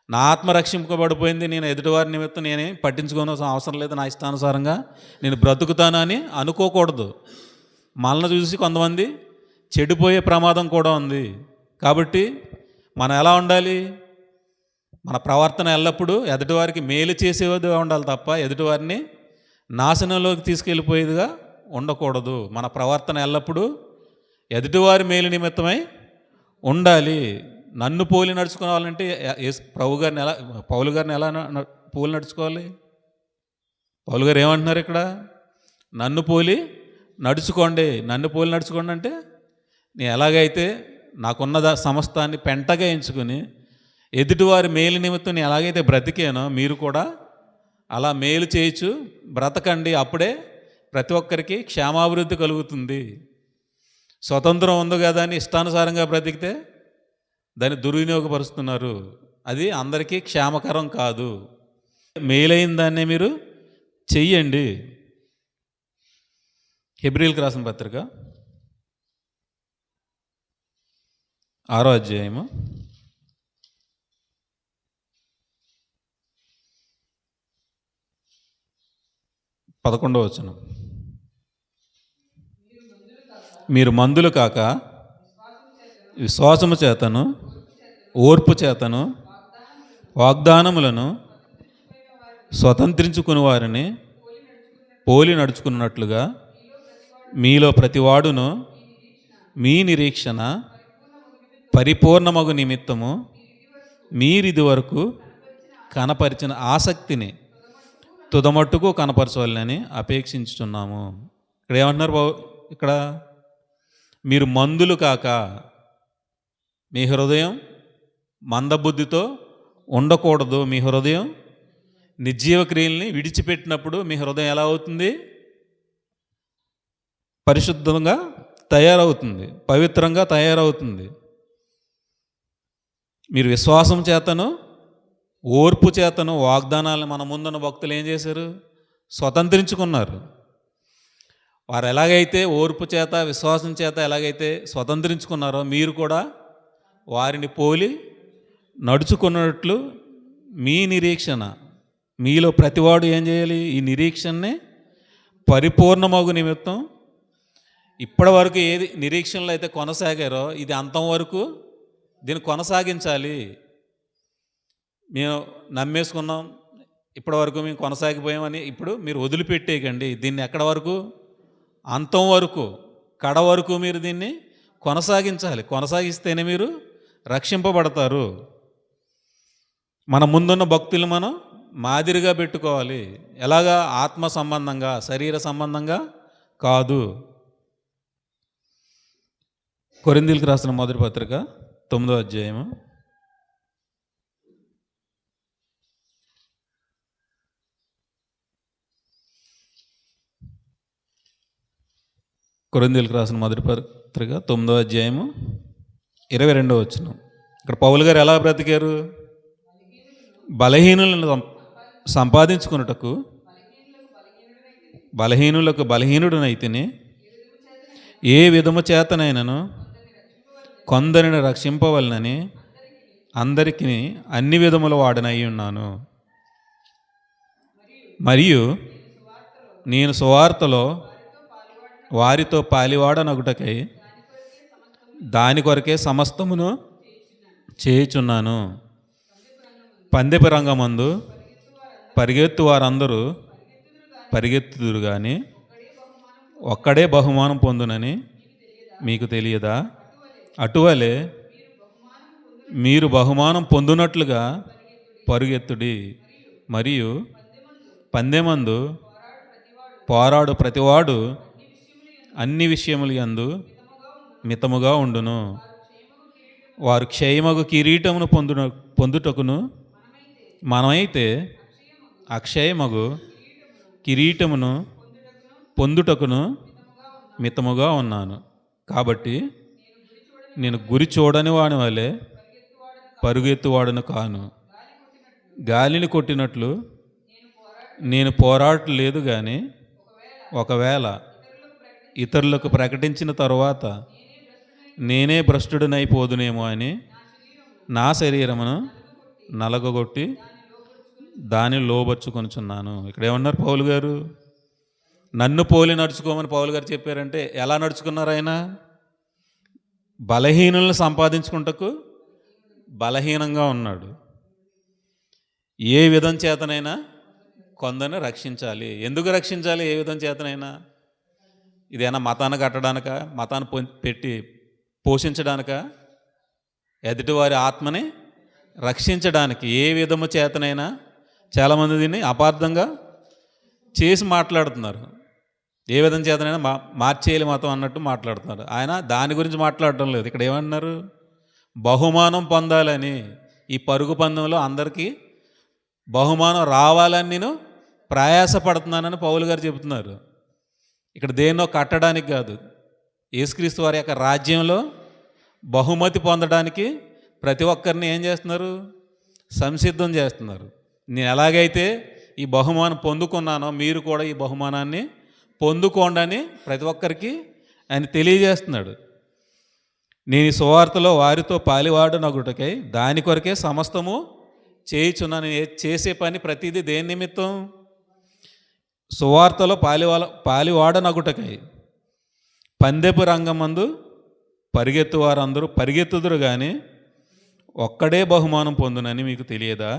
నా ఆత్మ రక్షింపబడిపోయింది, నేను ఎదుటివారి నిమిత్తం నేనే పట్టించుకోవాల్సిన అవసరం లేదు, నా ఇష్టానుసారంగా నేను బ్రతుకుతాను అని అనుకోకూడదు. మనల్ని చూసి కొంతమంది చెడిపోయే ప్రమాదం కూడా ఉంది. కాబట్టి మనం ఎలా ఉండాలి? మన ప్రవర్తన ఎల్లప్పుడూ ఎదుటివారికి మేలు చేసేదిగా ఉండాలి తప్ప ఎదుటివారిని నాశనంలోకి తీసుకెళ్ళిపోయేదిగా ఉండకూడదు. మన ప్రవర్తన ఎల్లప్పుడూ ఎదుటివారి మేలు నిమిత్తమై ఉండాలి. నన్ను పోలి నడుచుకోవాలంటే ప్రభు గారిని ఎలా, పౌలు గారిని ఎలా పోలి నడుచుకోవాలి? పౌలు గారు ఏమంటున్నారు ఇక్కడ? నన్ను పోలి నడుచుకోండి. నన్ను పోలి నడుచుకోండి అంటే నేను ఎలాగైతే నాకున్న సమస్తాన్ని పెంటగా ఎంచుకుని ఎదుటివారి మేలు నిమిత్తం నేను ఎలాగైతే బ్రతికానో మీరు కూడా అలా మేలు చేయొచ్చు, బ్రతకండి. అప్పుడే ప్రతి ఒక్కరికి క్షేమాభివృద్ధి కలుగుతుంది. స్వతంత్రం ఉంది కదా అని ఇష్టానుసారంగా బ్రతికితే దాన్ని దుర్వినియోగపరుస్తున్నారు. అది అందరికీ క్షేమకరం కాదు. మేలైన దాన్నే మీరు చెయ్యండి. హెబ్రీయులకు రాసిన పత్రిక 6వ అధ్యాయము 11వ వచనం. మీరు మందులు కాక విశ్వాసము చేతను, ఓర్పు చేతను, వాగ్దానములను స్వతంత్రించుకుని వారిని పోలి నడుచుకున్నట్లుగా మీలో ప్రతివాడును మీ నిరీక్షణ పరిపూర్ణమగు నిమిత్తము మీరిది వరకు కనపరిచిన ఆసక్తిని తుదమట్టుకు కనపరచవాలని అపేక్షించుతున్నాము. ఇక్కడ ఏమంటున్నారు? ఇక్కడ మీరు మందులు కాక, మీ హృదయం మందబుద్ధితో ఉండకూడదు. మీ హృదయం నిర్జీవ క్రియల్ని విడిచిపెట్టినప్పుడు మీ హృదయం ఎలా అవుతుంది? పరిశుద్ధంగా తయారవుతుంది, పవిత్రంగా తయారవుతుంది. మీరు విశ్వాసం చేతను, ఓర్పు చేతను వాగ్దానాలను మన ముందున్న భక్తులు ఏం చేశారు? స్వతంత్రించుకున్నారు. వారు ఎలాగైతే ఓర్పు చేత, విశ్వాసం చేత ఎలాగైతే స్వతంత్రించుకున్నారో మీరు కూడా వారిని పోలి నడుచుకున్నట్లు మీ నిరీక్షణ, మీలో ప్రతివాడు ఏం చేయాలి? ఈ నిరీక్షణని పరిపూర్ణమగు నిమిత్తం ఇప్పటి వరకు ఏది నిరీక్షణలో అయితే కొనసాగారో ఇది అంతం వరకు దీన్ని కొనసాగించాలి. మేము నమ్మేసుకున్నాం, ఇప్పటి వరకు మేము కొనసాగిపోయామని ఇప్పుడు మీరు వదిలిపెట్టేయకండి. దీన్ని ఎక్కడ వరకు? అంతం వరకు, కడ వరకు మీరు దీన్ని కొనసాగించాలి. కొనసాగిస్తేనే మీరు రక్షింపబడతారు. మన ముందున్న భక్తులు మనం మాదిరిగా పెట్టుకోవాలి. ఎలాగా? ఆత్మ సంబంధంగా, శరీర సంబంధంగా కాదు. కొరింథీయులకు రాసిన మొదటి పత్రిక 9వ అధ్యాయము 9వ అధ్యాయము 22వ వచనం. ఇక్కడ పౌలు గారు ఎలా బ్రతికారు? బలహీనులను సంపాదించుకున్నటకు బలహీనులకు బలహీనుడునైతిని, ఏ విధము చేతనైనను కొందరిని రక్షింపవలనని అందరికీ అన్ని విధముల వాడనై ఉన్నాను. మరియు నేను సువార్తలో వారితో పాలివాడనగుటకై దాని కొరకే సమస్తమును చేయుచున్నాను. పందెపు రంగమందు పరిగెత్తు వారందరూ పరిగెత్తుదురు కానీ ఒక్కడే బహుమానం పొందునని మీకు తెలియదా? అటువలే మీరు బహుమానం పొందునట్లుగా పరుగెత్తుడి. మరియు పందెమందు పోరాడు ప్రతివాడు అన్ని విషయములు యందు మితముగా ఉండును. వారు క్షయమగు కిరీటమును పొందుటకును మనమైతే అక్షయమగు కిరీటమును పొందుటకును మితముగా ఉన్నాను. కాబట్టి నేను గురి చూడని వాని వలె పరుగెత్తువాడను కాను. గాలిని కొట్టినట్లు నేను పోరాడలేదు, కానీ ఒకవేళ ఇతరులకు ప్రకటించిన తరువాత నేనే భ్రష్టుడినైపోదునేమో అని నా శరీరమును నలగొట్టి దాన్ని లోబర్చుకొనుచున్నాను. ఇక్కడ ఏమన్నారు పౌలు గారు? నన్ను పోలి నడుచుకోమని పౌలు గారు చెప్పారంటే ఎలా నడుచుకున్నారు ఆయన? బలహీనులను సంపాదించుకుంటకు బలహీనంగా ఉన్నాడు. ఏ విధం చేతనైనా కొందరిని రక్షించాలి. ఎందుకు రక్షించాలి? ఏ విధం చేతనైనా? ఇదేనా మతాన్ని కట్టడానిక, మతాన్ని పెట్టి పోషించడానిక? ఎదుటివారి ఆత్మని రక్షించడానికి. ఏ విధము చేతనైనా. చాలామంది దీన్ని అపార్థంగా చేసి మాట్లాడుతున్నారు. ఏ విధం చేతనైనా మార్చేయాలి మతం అన్నట్టు మాట్లాడుతున్నారు. ఆయన దాని గురించి మాట్లాడటం లేదు. ఇక్కడ ఏమన్నారు? బహుమానం పొందాలని. ఈ పరుగు పందెంలో అందరికీ బహుమానం రావాలని నేను ప్రయాసపడుతున్నానని పౌలు గారు చెబుతున్నారు. ఇక్కడ దేన్నో కట్టడానికి కాదు, యేసుక్రీస్తు వారి యొక్క రాజ్యంలో బహుమతి పొందడానికి ప్రతి ఒక్కరిని ఏం చేస్తున్నారు? సంసిద్ధం చేస్తున్నారు. నేను ఎలాగైతే ఈ బహుమానం పొందుకున్నానో మీరు కూడా ఈ బహుమానాన్ని పొందుకోండి అని ప్రతి ఒక్కరికి ఆయన తెలియజేస్తున్నాడు. నేను ఈ సువార్తలో వారితో పాలివాడు నగుటకై దాని కొరకే సమస్తము చేయుచున్నాను. చేసే పని ప్రతిదీ దేని నిమిత్తం? సువార్తలో పాలివాడనగుటకై. పందెపు రంగమందు పరిగెత్తు వారందరూ పరిగెత్తుదురు, కానీ ఒక్కడే బహుమానం పొందునని మీకు తెలియదా?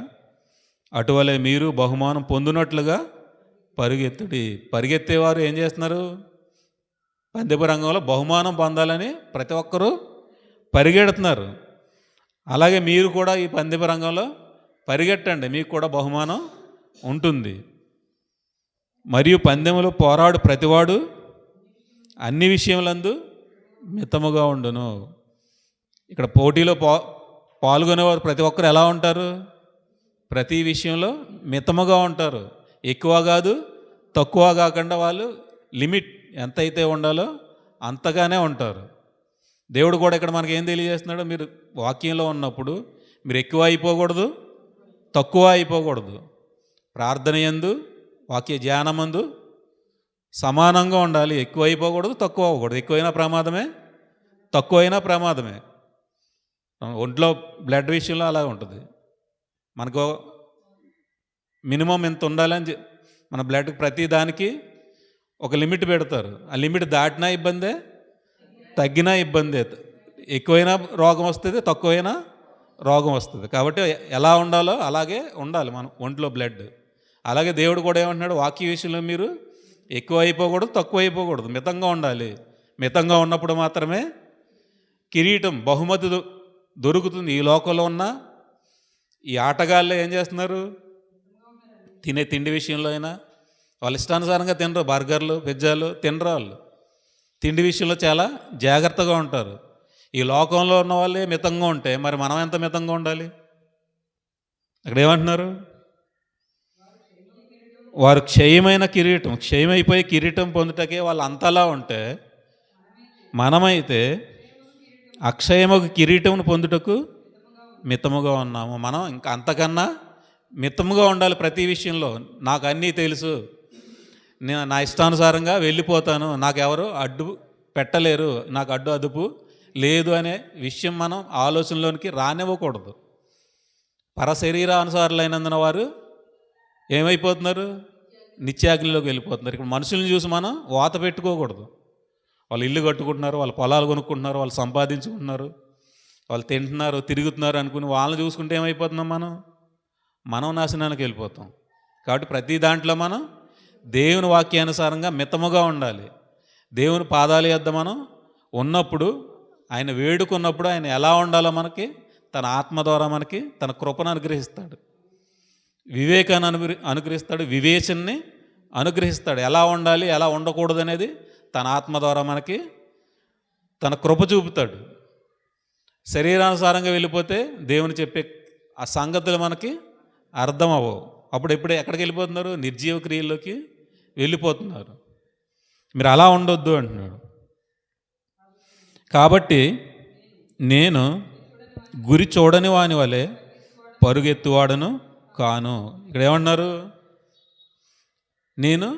అటువలే మీరు బహుమానం పొందునట్లుగా పరిగెత్తుడి. పరిగెత్తేవారు ఏం చేస్తున్నారు? పందెపు రంగంలో బహుమానం పొందాలని ప్రతి ఒక్కరూ పరిగెడుతున్నారు. అలాగే మీరు కూడా ఈ పందెపు రంగంలో పరిగెట్టండి, మీకు కూడా బహుమానం ఉంటుంది. మరియు పందెములో పోరాడు ప్రతివాడు అన్ని విషయములందు మితముగా ఉండును. ఇక్కడ పోటీలో పాల్గొనేవారు ప్రతి ఒక్కరు ఎలా ఉంటారు? ప్రతి విషయంలో మితముగా ఉంటారు. ఎక్కువ కాదు, తక్కువ కాకుండా వాళ్ళు లిమిట్ ఎంతైతే ఉండాలో అంతగానే ఉంటారు. దేవుడు కూడా ఇక్కడ మనకి ఏం తెలియజేస్తున్నాడు? మీరు వాక్యంలో ఉన్నప్పుడు మీరు ఎక్కువ అయిపోకూడదు, తక్కువ అయిపోకూడదు. ప్రార్థన యందు, వాక్య ధ్యానమందు సమానంగా ఉండాలి. ఎక్కువ అయిపోకూడదు, తక్కువ అవ్వకూడదు. ఎక్కువైనా ప్రమాదమే, తక్కువైనా ప్రమాదమే. ఒంట్లో బ్లడ్ విషయంలో అలా ఉంటుంది. మనకు మినిమం ఎంత ఉండాలని మన బ్లడ్కి ప్రతి దానికి ఒక లిమిట్ పెడతారు. ఆ లిమిట్ దాటినా ఇబ్బందే, తగ్గినా ఇబ్బందే. ఎక్కువైనా రోగం వస్తుంది, తక్కువైనా రోగం వస్తుంది. కాబట్టి ఎలా ఉండాలో అలాగే ఉండాలి మనం ఒంట్లో బ్లడ్. అలాగే దేవుడు కూడా ఏమంటున్నాడు? వాక్య విషయంలో మీరు ఎక్కువ అయిపోకూడదు, తక్కువ అయిపోకూడదు, మితంగా ఉండాలి. మితంగా ఉన్నప్పుడు మాత్రమే కిరీటం, బహుమతి దొరుకుతుంది. ఈ లోకంలో ఉన్న ఈ ఆటగాళ్ళు ఏం చేస్తున్నారు? తినే తిండి విషయంలో అయినా వాళ్ళ ఇష్టానుసారంగా తినరు. బర్గర్లు, పిజ్జాలు తినరు. వాళ్ళు తిండి విషయంలో చాలా జాగ్రత్తగా ఉంటారు. ఈ లోకంలో ఉన్న వాళ్ళే మితంగా ఉంటే మరి మనం ఎంత మితంగా ఉండాలి? అక్కడ ఏమంటున్నారు? వారు క్షయమైన కిరీటం, క్షయమైపోయి కిరీటం పొందుటకే వాళ్ళు అంతలా ఉంటే మనమైతే అక్షయమొక కిరీటమును పొందుటకు మితముగా ఉన్నాము. మనం ఇంకా అంతకన్నా మితముగా ఉండాలి ప్రతి విషయంలో. నాకు అన్నీ తెలుసు, నేను నా ఇష్టానుసారంగా వెళ్ళిపోతాను, నాకెవరు అడ్డు పెట్టలేరు, నాకు అడ్డు అదుపు లేదు అనే విషయం మనం ఆలోచనలోనికి రానివ్వకూడదు. పరశరీరానుసారులైనందున వారు ఏమైపోతున్నారు? నిత్యాగ్నిలోకి వెళ్ళిపోతున్నారు. ఇక్కడ మనుషుల్ని చూసి మనం వాత పెట్టుకోకూడదు. వాళ్ళు ఇల్లు కట్టుకుంటున్నారు, వాళ్ళు పొలాలు కొనుక్కుంటున్నారు, వాళ్ళు సంపాదించుకుంటున్నారు, వాళ్ళు తింటున్నారు, తిరుగుతున్నారు అనుకుని వాళ్ళని చూసుకుంటే ఏమైపోతున్నాం? మనం నాశనానికి వెళ్ళిపోతాం. కాబట్టి ప్రతి దాంట్లో మనం దేవుని వాక్యానుసారంగా మితముగా ఉండాలి. దేవుని పాదాల యొద్ద మనం ఉన్నప్పుడు, ఆయన వేడుకున్నప్పుడు ఆయన ఎలా ఉండాలో మనకి తన ఆత్మ ద్వారా మనకి తన కృపను అనుగ్రహిస్తాడు, వివేకాన్ని అనుగ్రహిస్తాడు, వివేచనని అనుగ్రహిస్తాడు. ఎలా ఉండాలి, ఎలా ఉండకూడదు అనేది తన ఆత్మ ద్వారా మనకి తన కృప చూపుతాడు. శరీరానుసారంగా వెళ్ళిపోతే దేవుని చెప్పే ఆ సంగతులు మనకి అర్థం అవ్వవు. అప్పుడు ఎక్కడికి వెళ్ళిపోతున్నారు? నిర్జీవ క్రియల్లోకి వెళ్ళిపోతున్నారు. మీరు అలా ఉండొద్దు అంటున్నాడు. కాబట్టి నేను గురి చూడని వాని వలె పరుగెత్తువాడను కాను. ఇక్కడ ఏమన్నారు? నేను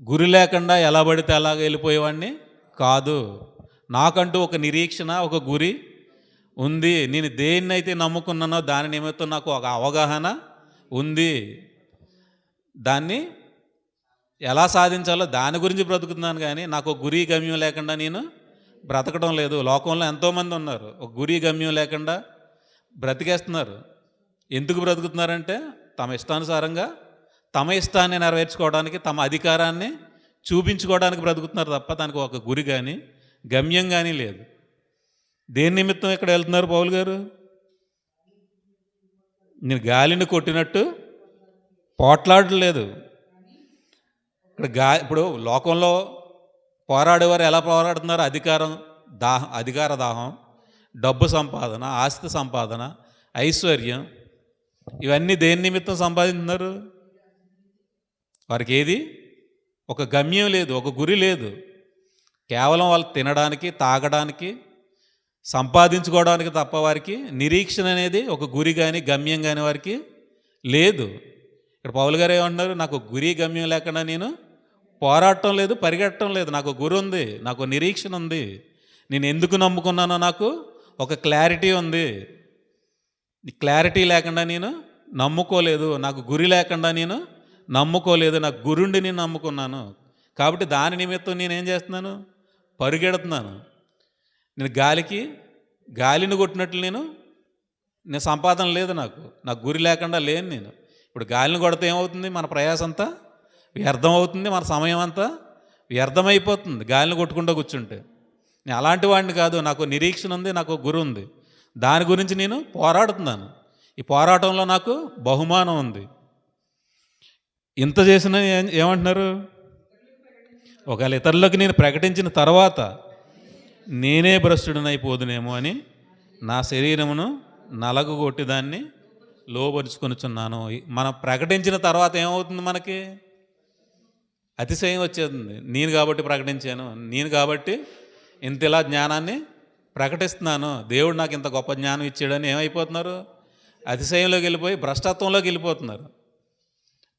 గురి లేకుండా ఎలా పడితే అలాగ వెళ్ళిపోయేవాడిని కాదు. నాకంటూ ఒక నిరీక్షణ, ఒక గురి ఉంది. నేను దేన్నైతే నమ్ముకున్నానో దాని నిమిత్తం నాకు ఒక అవగాహన ఉంది. దాన్ని ఎలా సాధించాలో దాని గురించి బ్రతుకుతున్నాను, కానీ నాకు ఒక గురి గమ్యం లేకుండా నేను బ్రతకడం లేదు. లోకంలో ఎంతోమంది ఉన్నారు ఒక గురి గమ్యం లేకుండా బ్రతికేస్తున్నారు. ఎందుకు బ్రతుకుతున్నారంటే తమ ఇష్టానుసారంగా తమ ఇష్టాన్ని నెరవేర్చుకోవడానికి, తమ అధికారాన్ని చూపించుకోవడానికి బ్రతుకుతున్నారు తప్ప దానికి ఒక గురి కానీ గమ్యం కానీ లేదు. దేని నిమిత్తం ఇక్కడ వెళ్తున్నారు పౌలు గారు? నేను గాలిని కొట్టినట్టు పోట్లాడలేదు. ఇక్కడ ఇప్పుడు లోకంలో పోరాడేవారు ఎలా పోరాడుతున్నారు? అధికార దాహం, డబ్బు సంపాదన, ఆస్తి సంపాదన, ఐశ్వర్యం, ఇవన్నీ దేని నిమిత్తం సంపాదిస్తున్నారు? వారికి ఏది ఒక గమ్యం లేదు, ఒక గురి లేదు. కేవలం వాళ్ళు తినడానికి, తాగడానికి, సంపాదించుకోవడానికి తప్ప వారికి నిరీక్షణ అనేది ఒక గురి కానీ గమ్యం కానీ వారికి లేదు. ఇక్కడ పౌలు గారు ఏమంటున్నారు? నాకు గురి గమ్యం లేకుండా నేను పోరాటం లేదు, పరిగెట్టడం లేదు. నాకు గురి ఉంది, నాకు నిరీక్షణ ఉంది. నేను ఎందుకు నమ్ముకున్నానో నాకు ఒక క్లారిటీ ఉంది. క్లారిటీ లేకుండా నేను నమ్ముకోలేదు, నాకు గురి లేకుండా నేను నమ్ముకోలేదు. నాకు గురుండి నేను నమ్ముకున్నాను. కాబట్టి దాని నిమిత్తం నేనేం చేస్తున్నాను? పరిగెడుతున్నాను. నేను గాలిని కొట్టినట్లు నేను సంపాదన లేదు. నాకు గురి లేకుండా లేను నేను. ఇప్పుడు గాలిని కొడితే ఏమవుతుంది? మన ప్రయాసం అంతా వ్యర్థం అవుతుంది, మన సమయం అంతా వ్యర్థమైపోతుంది గాలిని కొట్టుకుంటూ కూర్చుంటే. నేను అలాంటి వాడిని కాదు. నాకు నిరీక్షణ ఉంది, నాకు గురి ఉంది. దాని గురించి నేను పోరాడుతున్నాను. ఈ పోరాటంలో నాకు బహుమానం ఉంది. ఇంత చేసిన ఏమంటున్నారు? ఒకవేళ ఇతరులకు నేను ప్రకటించిన తర్వాత నేనే భ్రష్టుడనైపోదునేమో అని నా శరీరమును నలగగొట్టి దాన్ని లోపరుచుకొనుచున్నాను. మనం ప్రకటించిన తర్వాత ఏమవుతుంది? మనకి అతిశయం వచ్చేస్తుంది. నేను కాబట్టి ప్రకటించాను, నేను కాబట్టి ఇంతలా జ్ఞానాన్ని ప్రకటిస్తున్నాను, దేవుడు నాకు ఇంత గొప్ప జ్ఞానం ఇచ్చాడని ఏమైపోతున్నారు? అతిశయంలోకి వెళ్ళిపోయి భ్రష్టత్వంలోకి వెళ్ళిపోతున్నారు.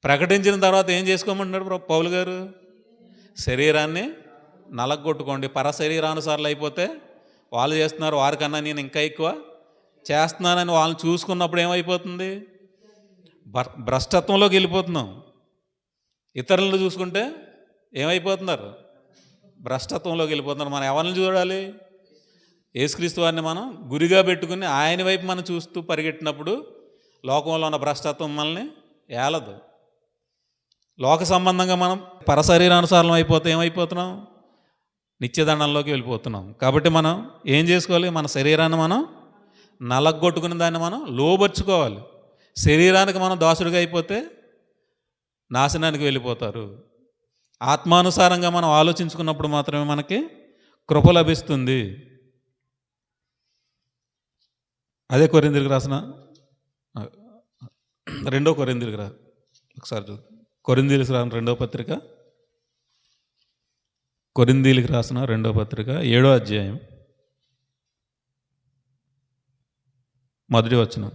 ప్రకటించిన తర్వాత ఏం చేసుకోమంటున్నాడు పౌలు గారు? శరీరాన్ని నలగొట్టుకోండి. శరీరానుసారాలు అయిపోతే వాళ్ళు చేస్తున్నారు, వారికన్నా నేను ఇంకా ఎక్కువ చేస్తున్నానని వాళ్ళని చూసుకున్నప్పుడు ఏమైపోతుంది? భ్రష్టత్వంలోకి వెళ్ళిపోతున్నాం. ఇతరులను చూసుకుంటే ఏమైపోతున్నారు? భ్రష్టత్వంలోకి వెళ్ళిపోతున్నారు. మనం ఎవరిని చూడాలి? యేసుక్రీస్తు వారిని మనం గురిగా పెట్టుకుని ఆయన వైపు మనం చూస్తూ పరిగెట్టినప్పుడు లోకంలో ఉన్న భ్రష్టత్వం మనల్ని ఏలదు. లోక సంబంధంగా మనం పరశరీరానుసారం అయిపోతే ఏమైపోతున్నాం? నిత్యదండంలోకి వెళ్ళిపోతున్నాం. కాబట్టి మనం ఏం చేసుకోవాలి? మన శరీరాన్ని మనం నలగొట్టుకుని దాన్ని మనం లోబర్చుకోవాలి. శరీరానికి మనం దాసుడిగా అయిపోతే నాశనానికి వెళ్ళిపోతారు. ఆత్మానుసారంగా మనం ఆలోచించుకున్నప్పుడు మాత్రమే మనకి కృప లభిస్తుంది. అదే కొరింథీయులకు రాసిన 2 కొరింథీయులకు ఒకసారి చూద్దాం. కొరింథీయులకు రాసిన 2వ పత్రిక, కొరింథీయులకు రాసిన 2వ పత్రిక 7వ అధ్యాయం 1వ వచనం.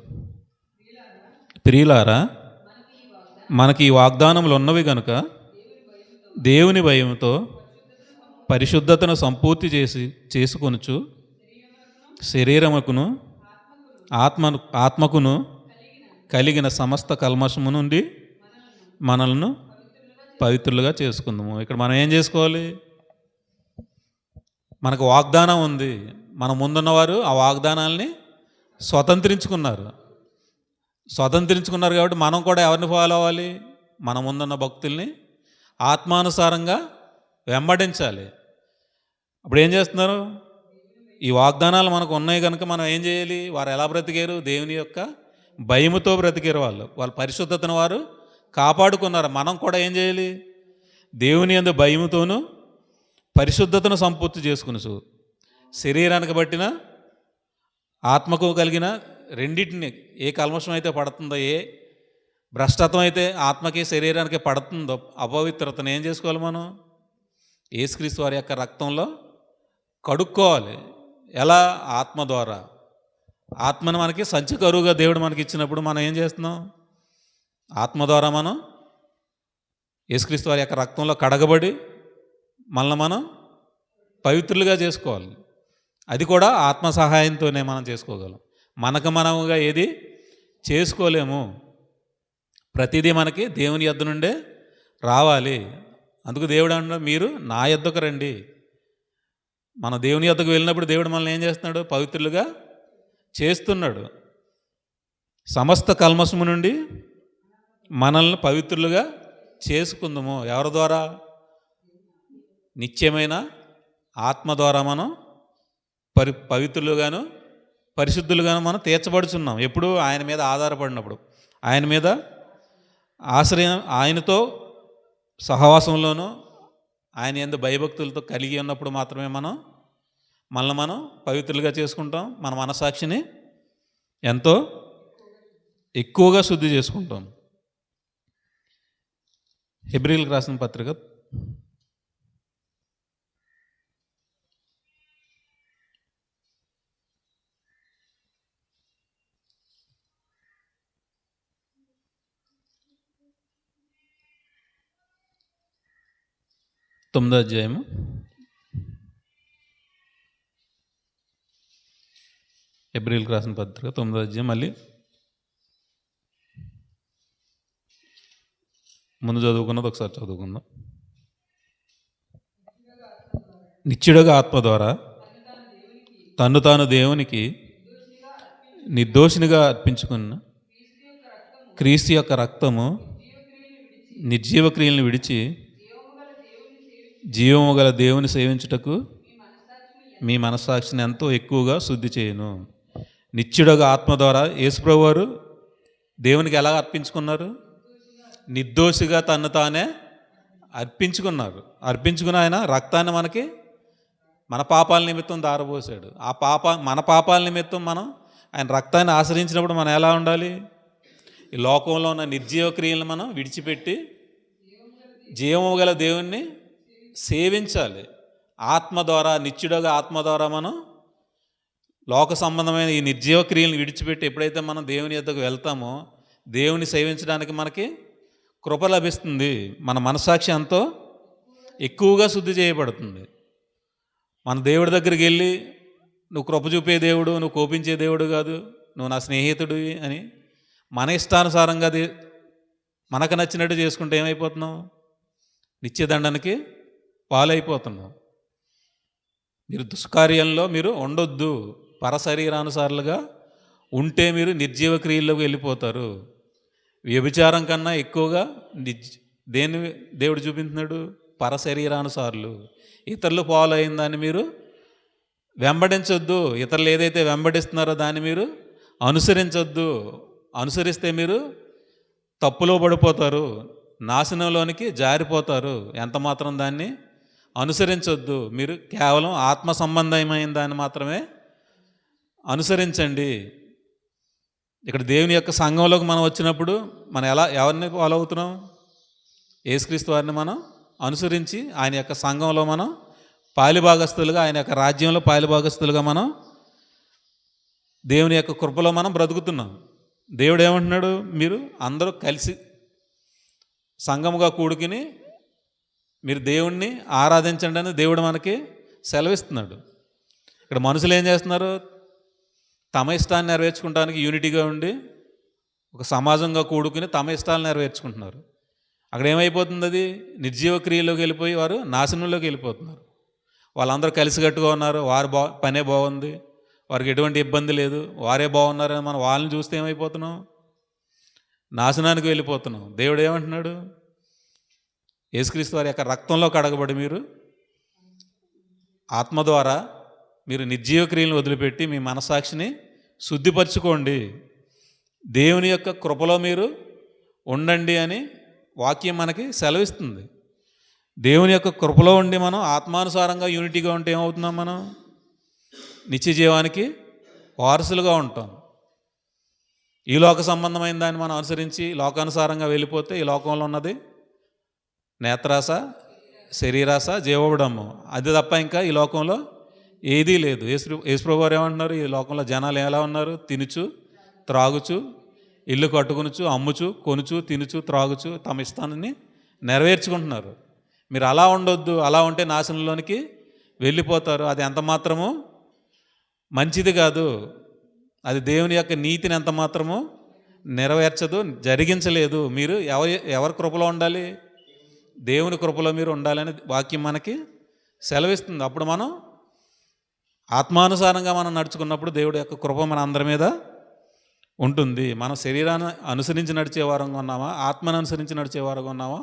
ప్రియులారా, మనకి ఈ వాగ్దానములు ఉన్నవి కనుక దేవుని భయముతో పరిశుద్ధతను సంపూర్తి చేసుకొనుచు శరీరముకును ఆత్మకును కలిగిన సమస్త కల్మషము నుండి మనల్ని పవిత్రులుగా చేసుకుందాము. ఇక్కడ మనం ఏం చేసుకోవాలి? మనకు వాగ్దానం ఉంది. మన ముందున్నవారు ఆ వాగ్దానాల్ని స్వతంత్రించుకున్నారు కాబట్టి మనం కూడా ఎవరిని ఫాలో అవ్వాలి? మన ముందున్న భక్తుల్ని ఆత్మానుసారంగా వెంబడించాలి. అప్పుడు ఏం చేస్తున్నారు? ఈ వాగ్దానాలు మనకు ఉన్నాయి కనుక మనం ఏం చేయాలి? వారు ఎలా బ్రతికారు? దేవుని యొక్క భయముతో బ్రతికారు. వాళ్ళ పరిశుద్ధతను వారు కాపాడుకున్నారు. మనం కూడా ఏం చేయాలి? దేవుని యందు భయముతోనూ పరిశుద్ధతను సంపూర్తి చేసుకుని శరీరానికి బట్టిన ఆత్మకు కలిగిన రెండింటిని, ఏ కల్మషం అయితే పడుతుందో, ఏ భ్రష్టత్వం అయితే ఆత్మకి శరీరానికి పడుతుందో, అపవిత్రతను ఏం చేసుకోవాలి? మనం యేసుక్రీస్తు వారి యొక్క రక్తంలో కడుక్కోవాలి. ఎలా? ఆత్మ ద్వారా. ఆత్మను మనకి సంచకరువుగా దేవుడు మనకి ఇచ్చినప్పుడు మనం ఏం చేస్తున్నాం? ఆత్మ ద్వారా మనం యేసుక్రీస్తు వారి యొక్క రక్తంలో కడగబడి మనల్ని మనం పవిత్రులుగా చేసుకోవాలి. అది కూడా ఆత్మ సహాయంతోనే మనం చేసుకోగలం. మనకు మనముగా ఏది చేసుకోలేము. ప్రతిదీ మనకి దేవుని యొద్ద నుండే రావాలి. అందుకు దేవుడు అన్నాడు, మీరు నా యొద్దకు రండి. మన దేవుని యొద్దకు వెళ్ళినప్పుడు దేవుడు మనల్ని ఏం చేస్తున్నాడు? పవిత్రులుగా చేస్తున్నాడు. సమస్త కల్మషము నుండి మనల్ని పవిత్రులుగా చేసుకుందాము. ఎవరి ద్వారా? నిత్యమైన ఆత్మ ద్వారా మనం పవిత్రులుగాను పరిశుద్ధులుగాను మనం తీర్చబడుచున్నాం. ఎప్పుడు? ఆయన మీద ఆధారపడినప్పుడు, ఆయన మీద ఆశ్రయం, ఆయనతో సహవాసంలోనూ ఆయన యందు భయభక్తులతో కలిగి ఉన్నప్పుడు మాత్రమే మనల్ని మనం పవిత్రులుగా చేసుకుంటాం. మన మనసాక్షిని ఎంతో ఎక్కువగా శుద్ధి చేసుకుంటాం. హెబ్రీయులకు రాసిన పత్రిక 9వ అధ్యాయము 9వ అధ్యాయం. మళ్ళీ ముందు చదువుకున్నది ఒకసారి చదువుకుందాం. నిత్యుడగా ఆత్మ ద్వారా తన్ను తాను దేవునికి నిర్దోషినిగా అర్పించుకున్న క్రీస్తు యొక్క రక్తము నిర్జీవ క్రియలను విడిచి జీవము గల దేవుని సేవించుటకు మీ మనస్సాక్షిని ఎంతో ఎక్కువగా శుద్ధి చేయను. నిత్యుడగా ఆత్మ ద్వారా యేసుప్రభువు వారు దేవునికి ఎలా అర్పించుకున్నారు? నిర్దోషిగా తన్ను తానే అర్పించుకున్నారు. అర్పించుకుని ఆయన రక్తాన్ని మనకి మన పాపాల నిమిత్తం దారబోసాడు. మన పాపాల నిమిత్తం మనం ఆయన రక్తాన్ని ఆశ్రయించినప్పుడు మనం ఎలా ఉండాలి? ఈ లోకంలో ఉన్న నిర్జీవ క్రియలను మనం విడిచిపెట్టి జీవము గల దేవుణ్ణి సేవించాలి. ఆత్మ ద్వారా, నిత్యుడుగా ఆత్మ ద్వారా మనం లోక సంబంధమైన ఈ నిర్జీవ క్రియలను విడిచిపెట్టి ఎప్పుడైతే మనం దేవుని యొద్దకు వెళ్తామో దేవుని సేవించడానికి మనకి కృప లభిస్తుంది. మన మనసాక్షి ఎంతో ఎక్కువగా శుద్ధి చేయబడుతుంది. మన దేవుడి దగ్గరికి వెళ్ళి, నువ్వు కృప చూపే దేవుడు, నువ్వు కోపించే దేవుడు కాదు, నువ్వు నా స్నేహితుడివి అని మన ఇష్టానుసారంగా మనకు నచ్చినట్టు చేసుకుంటే ఏమైపోతున్నాం? నిత్యదండనకి పాలైపోతున్నాం. మీరు దుష్కార్యంలో మీరు ఉండొద్దు. పరశరీరానుసారులుగా ఉంటే మీరు నిర్జీవ క్రియల్లోకి వెళ్ళిపోతారు. వ్యభిచారం కన్నా ఎక్కువగా దేన్ని దేవుడు చూపించినాడు? పరశరీరానుసారులు. ఇతరులు ఫాలో అయిన దాన్ని మీరు వెంబడించొద్దు. ఇతరులు ఏదైతే వెంబడిస్తున్నారో దాన్ని మీరు అనుసరించొద్దు. అనుసరిస్తే మీరు తప్పులో పడిపోతారు, నాశనంలోనికి జారిపోతారు. ఎంత మాత్రం దాన్ని అనుసరించొద్దు. మీరు కేవలం ఆత్మ సంబంధమైన దాన్ని మాత్రమే అనుసరించండి. ఇక్కడ దేవుని యొక్క సంఘంలోకి మనం వచ్చినప్పుడు మనం ఎవరిని ఫాలో అవుతున్నాం? యేసుక్రీస్తు వారిని మనం అనుసరించి ఆయన యొక్క సంఘంలో మనం పాలిభాగస్తులుగా, ఆయన యొక్క రాజ్యంలో పాలిభాగస్తులుగా మనం దేవుని యొక్క కృపలో మనం బ్రతుకుతున్నాం. దేవుడు ఏమంటున్నాడు? మీరు అందరూ కలిసి సంఘముగా కూడుకుని మీరు దేవుణ్ణి ఆరాధించండి అని దేవుడు మనకి సెలవిస్తున్నాడు. ఇక్కడ మనుషులు ఏం చేస్తున్నారు? తమ ఇష్టాన్ని నెరవేర్చుకోవడానికి యూనిటీగా ఉండి ఒక సమాజంగా కూడుకుని తమ ఇష్టాలు నెరవేర్చుకుంటున్నారు. అక్కడ ఏమైపోతుంది? అది నిర్జీవ క్రియలోకి వెళ్ళిపోయి వారు నాశనంలోకి వెళ్ళిపోతున్నారు. వాళ్ళందరూ కలిసికట్టుగా ఉన్నారు, వారి పనే బాగుంది, వారికి ఎటువంటి ఇబ్బంది లేదు, వారే బాగున్నారని మనం వాళ్ళని చూస్తే ఏమైపోతున్నాం? నాశనానికి వెళ్ళిపోతున్నాం. దేవుడు ఏమంటున్నాడు? యేసుక్రీస్తు వారి యొక్క రక్తంలో కడగబడి మీరు ఆత్మ ద్వారా మీరు నిర్జీవ క్రియలను వదిలిపెట్టి మీ మనసాక్షిని శుద్ధిపరచుకోండి. దేవుని యొక్క కృపలో మీరు ఉండండి అని వాక్యం మనకి సెలవిస్తుంది. దేవుని యొక్క కృపలో ఉండి మనం ఆత్మానుసారంగా యూనిటీగా ఉంటే ఏమవుతున్నాం? మనం నిత్య జీవానికి వారసులుగా ఉంటాం. ఈ లోక సంబంధమైన దాన్ని మనం అనుసరించి లోకానుసారంగా వెళ్ళిపోతే ఈ లోకంలో ఉన్నది నేత్రాస, శరీరాస, జీవబడము. అది తప్ప ఇంకా ఈ లోకంలో ఏదీ లేదు. యేసుప్రభువు వారు ఏమంటున్నారు? ఈ లోకంలో జనాలు ఎలా ఉన్నారు? తినుచు త్రాగుచు ఇల్లు కట్టుకొనుచు, అమ్ముచు, కొనుచు, తినుచు, త్రాగుచు తమ ఇష్టాన్ని నెరవేర్చుకుంటున్నారు. మీరు అలా ఉండొద్దు. అలా ఉంటే నాశనంలోనికి వెళ్ళిపోతారు. అది ఎంత మాత్రము మంచిది కాదు. అది దేవుని యొక్క నీతిని ఎంత మాత్రము నెరవేర్చదు, జరిగించలేదు. మీరు ఎవరి కృపలో ఉండాలి? దేవుని కృపలో మీరు ఉండాలని వాక్యం మనకి సెలవిస్తుంది. అప్పుడు మనం ఆత్మానుసారంగా మనం నడుచుకున్నప్పుడు దేవుడి యొక్క కృప మన అందరి మీద ఉంటుంది. మనం శరీరాన్ని అనుసరించి నడిచే వారంగా ఉన్నామా, ఆత్మను అనుసరించి నడిచే వారంగా ఉన్నామా,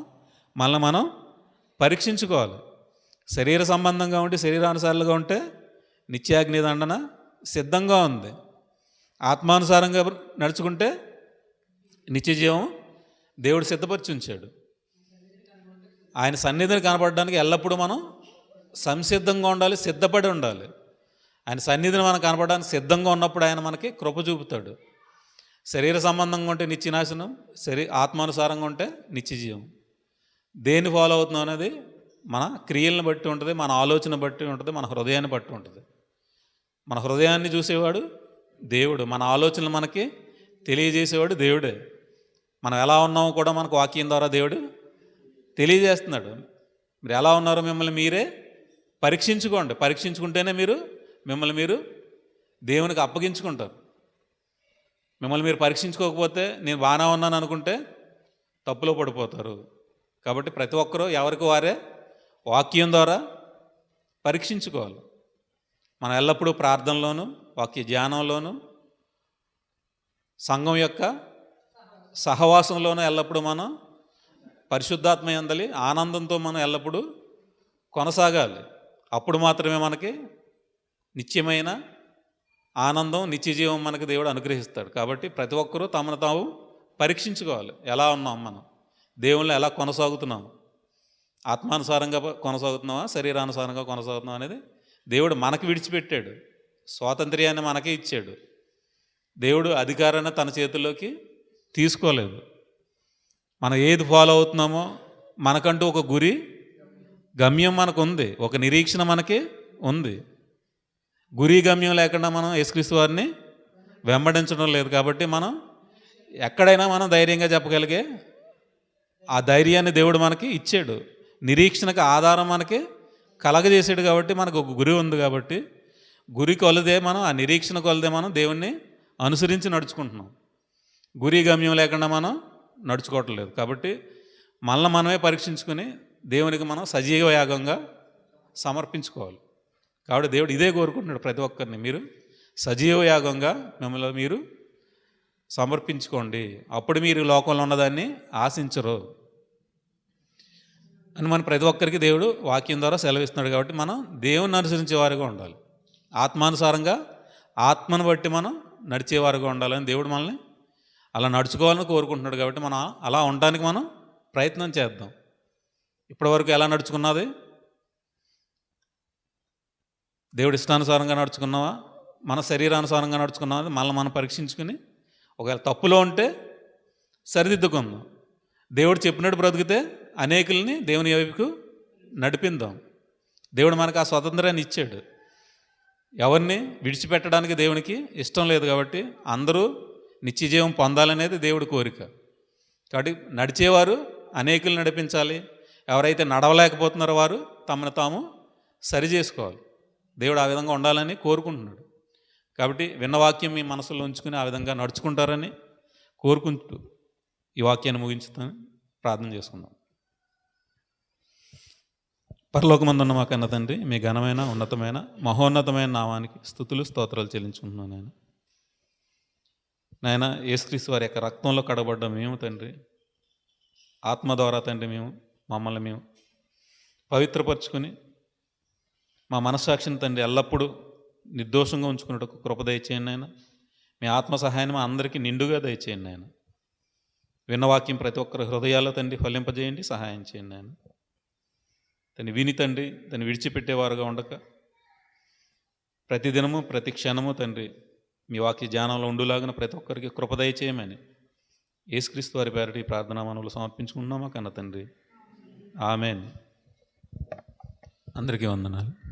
మళ్ళీ మనం పరీక్షించుకోవాలి. శరీర సంబంధంగా ఉంటే, శరీరానుసారులుగా ఉంటే నిత్యాగ్ని దండన సిద్ధంగా ఉంది. ఆత్మానుసారంగా నడుచుకుంటే నిత్యజీవం దేవుడు సిద్ధపరిచి ఉంచాడు. ఆయన సన్నిధిని కనపడడానికి ఎల్లప్పుడూ మనం సంసిద్ధంగా ఉండాలి, సిద్ధపడి ఉండాలి. ఆయన సన్నిధిని మనం కనపడడానికి సిద్ధంగా ఉన్నప్పుడు ఆయన మనకి కృప చూపుతాడు. శరీర సంబంధంగా ఉంటే నిత్యనాశనం, ఆత్మానుసారంగా ఉంటే నిత్యజీవం. దేన్ని ఫాలో అవుతున్నాం అనేది మన క్రియలను బట్టి ఉంటుంది, మన ఆలోచన బట్టి ఉంటుంది, మన హృదయాన్ని బట్టి ఉంటుంది. మన హృదయాన్ని చూసేవాడు దేవుడు, మన ఆలోచనలు మనకి తెలియజేసేవాడు దేవుడే. మనం ఎలా ఉన్నామో కూడా మనకు వాక్యం ద్వారా దేవుడు తెలియజేస్తున్నాడు. మీరు ఎలా ఉన్నారో మిమ్మల్ని మీరే పరీక్షించుకోండి. పరీక్షించుకుంటేనే మిమ్మల్ని మీరు దేవునికి అప్పగించుకుంటారు. మిమ్మల్ని మీరు పరీక్షించుకోకపోతే నేను బాగానే ఉన్నాను అనుకుంటే తప్పులో పడిపోతారు. కాబట్టి ప్రతి ఒక్కరూ ఎవరికి వారే వాక్యం ద్వారా పరీక్షించుకోవాలి. మనం ఎల్లప్పుడూ ప్రార్థనలోను, వాక్య ధ్యానంలోను, సంఘం యొక్క సహవాసంలోనూ ఎల్లప్పుడూ మనం పరిశుద్ధాత్మ యందలి ఆనందంతో మనం ఎల్లప్పుడూ కొనసాగాలి. అప్పుడు మాత్రమే మనకి నిత్యమైన ఆనందం, నిత్యజీవం మనకి దేవుడు అనుగ్రహిస్తాడు. కాబట్టి ప్రతి ఒక్కరూ తమను తాము పరీక్షించుకోవాలి. ఎలా ఉన్నాం మనం, దేవుళ్ళు ఎలా కొనసాగుతున్నాం, ఆత్మానుసారంగా కొనసాగుతున్నావా, శరీరానుసారంగా కొనసాగుతున్నాం అనేది దేవుడు మనకు విడిచిపెట్టాడు. స్వాతంత్ర్యాన్ని మనకే ఇచ్చాడు. దేవుడు అధికారాన్ని తన చేతుల్లోకి తీసుకోలేదు. మనం ఏది ఫాలో అవుతున్నామో మనకంటూ ఒక గురి, గమ్యం మనకు ఉంది, ఒక నిరీక్షణ మనకి ఉంది. గురి గమ్యం లేకుండా మనం యేసుక్రీస్తు వారిని వెంబడించడం లేదు. కాబట్టి మనం ఎక్కడైనా మనం ధైర్యంగా చెప్పగలిగే ఆ ధైర్యాన్ని దేవుడు మనకి ఇచ్చాడు. నిరీక్షణకు ఆధారం మనకి కలగజేసాడు. కాబట్టి మనకు ఒక గురి ఉంది. కాబట్టి గురి కొలదే మనం, ఆ నిరీక్షణ కొలదే మనం దేవుణ్ణి అనుసరించి నడుచుకుంటున్నాం. గురి గమ్యం లేకుండా మనం నడుచుకోవట్లేదు. కాబట్టి మనమే పరీక్షించుకొని దేవునికి మనం సజీవ యాగంగా సమర్పించుకోవాలి. కాబట్టి దేవుడు ఇదే కోరుకుంటున్నాడు ప్రతి ఒక్కరిని. మీరు సజీవ యాగంగా మిమ్మల్ని మీరు సమర్పించుకోండి, అప్పుడు మీరు లోకంలో ఉన్నదాన్ని ఆశించరు అని మన ప్రతి ఒక్కరికి దేవుడు వాక్యం ద్వారా సెలవిస్తున్నాడు. కాబట్టి మనం దేవుని అనుసరించే వారుగా ఉండాలి. ఆత్మానుసారంగా ఆత్మను బట్టి మనం నడిచేవారుగా ఉండాలని దేవుడు మనల్ని అలా నడుచుకోవాలని కోరుకుంటున్నాడు. కాబట్టి మనం అలా ఉండడానికి మనం ప్రయత్నం చేద్దాం. ఇప్పటివరకు ఎలా నడుచుకున్నది? దేవుడు ఇష్టానుసారంగా నడుచుకున్నావా, మన శరీరానుసారంగా నడుచుకున్నావా? మనం పరీక్షించుకుని ఒకవేళ తప్పులో ఉంటే సరిదిద్దుకుందాం. దేవుడు చెప్పినట్టు బ్రతికితే అనేకుల్ని దేవుని వైపుకు నడిపిందాం. దేవుడు మనకు ఆ స్వతంత్రాన్ని ఇచ్చాడు. ఎవరిని విడిచిపెట్టడానికి దేవునికి ఇష్టం లేదు. కాబట్టి అందరూ నిత్యజీవం పొందాలనేది దేవుడి కోరిక. కాబట్టి నడిచేవారు అనేకులు నడిపించాలి. ఎవరైతే నడవలేకపోతున్నారో వారు తమను తాము సరి చేసుకోవాలి. దేవుడు ఆ విధంగా ఉండాలని కోరుకుంటున్నాడు. కాబట్టి విన్నవాక్యం మీ మనసులో ఉంచుకుని ఆ విధంగా నడుచుకుంటారని కోరుకుంటూ ఈ వాక్యాన్ని ముగించుతాను. ప్రార్థన చేసుకుందాం. పరలోకమందున్న మా కన్న తండ్రి, మీ ఘనమైన, ఉన్నతమైన, మహోన్నతమైన నామానికి స్తుతులు, స్తోత్రాలు చెల్లించుకుంటున్నాను. నాయన యేసుక్రీస్తు వారి యొక్క రక్తంలో కడబడ్డ మేము తండ్రి, ఆత్మ ద్వారా తండ్రి మమ్మల్ని మేము పవిత్రపరచుకొని మా మనస్సాక్షిని తండ్రి ఎల్లప్పుడూ నిర్దోషంగా ఉంచుకున్నట్టు కృప దయచేయండి ఆయన. మీ ఆత్మ సహాయాన్ని మా అందరికీ నిండుగా దయచేయండి ఆయన. విన్నవాక్యం ప్రతి ఒక్కరి హృదయాల్లో తండ్రి ఫలింపజేయండి, సహాయం చేయండి ఆయన. దాన్ని విని తండ్రి దాన్ని విడిచిపెట్టేవారుగా ఉండక ప్రతిదినము ప్రతి క్షణము తండ్రి మీ వాక్య ధ్యానంలో ఉండులాగిన ప్రతి ఒక్కరికి కృప దయచేయమని యేసుక్రీస్తు వారి పేరటి ప్రార్థనా మనవులు సమర్పించుకుంటున్నామా కన్న తండ్రి. ఆమెన్. అందరికీ వందనాలు.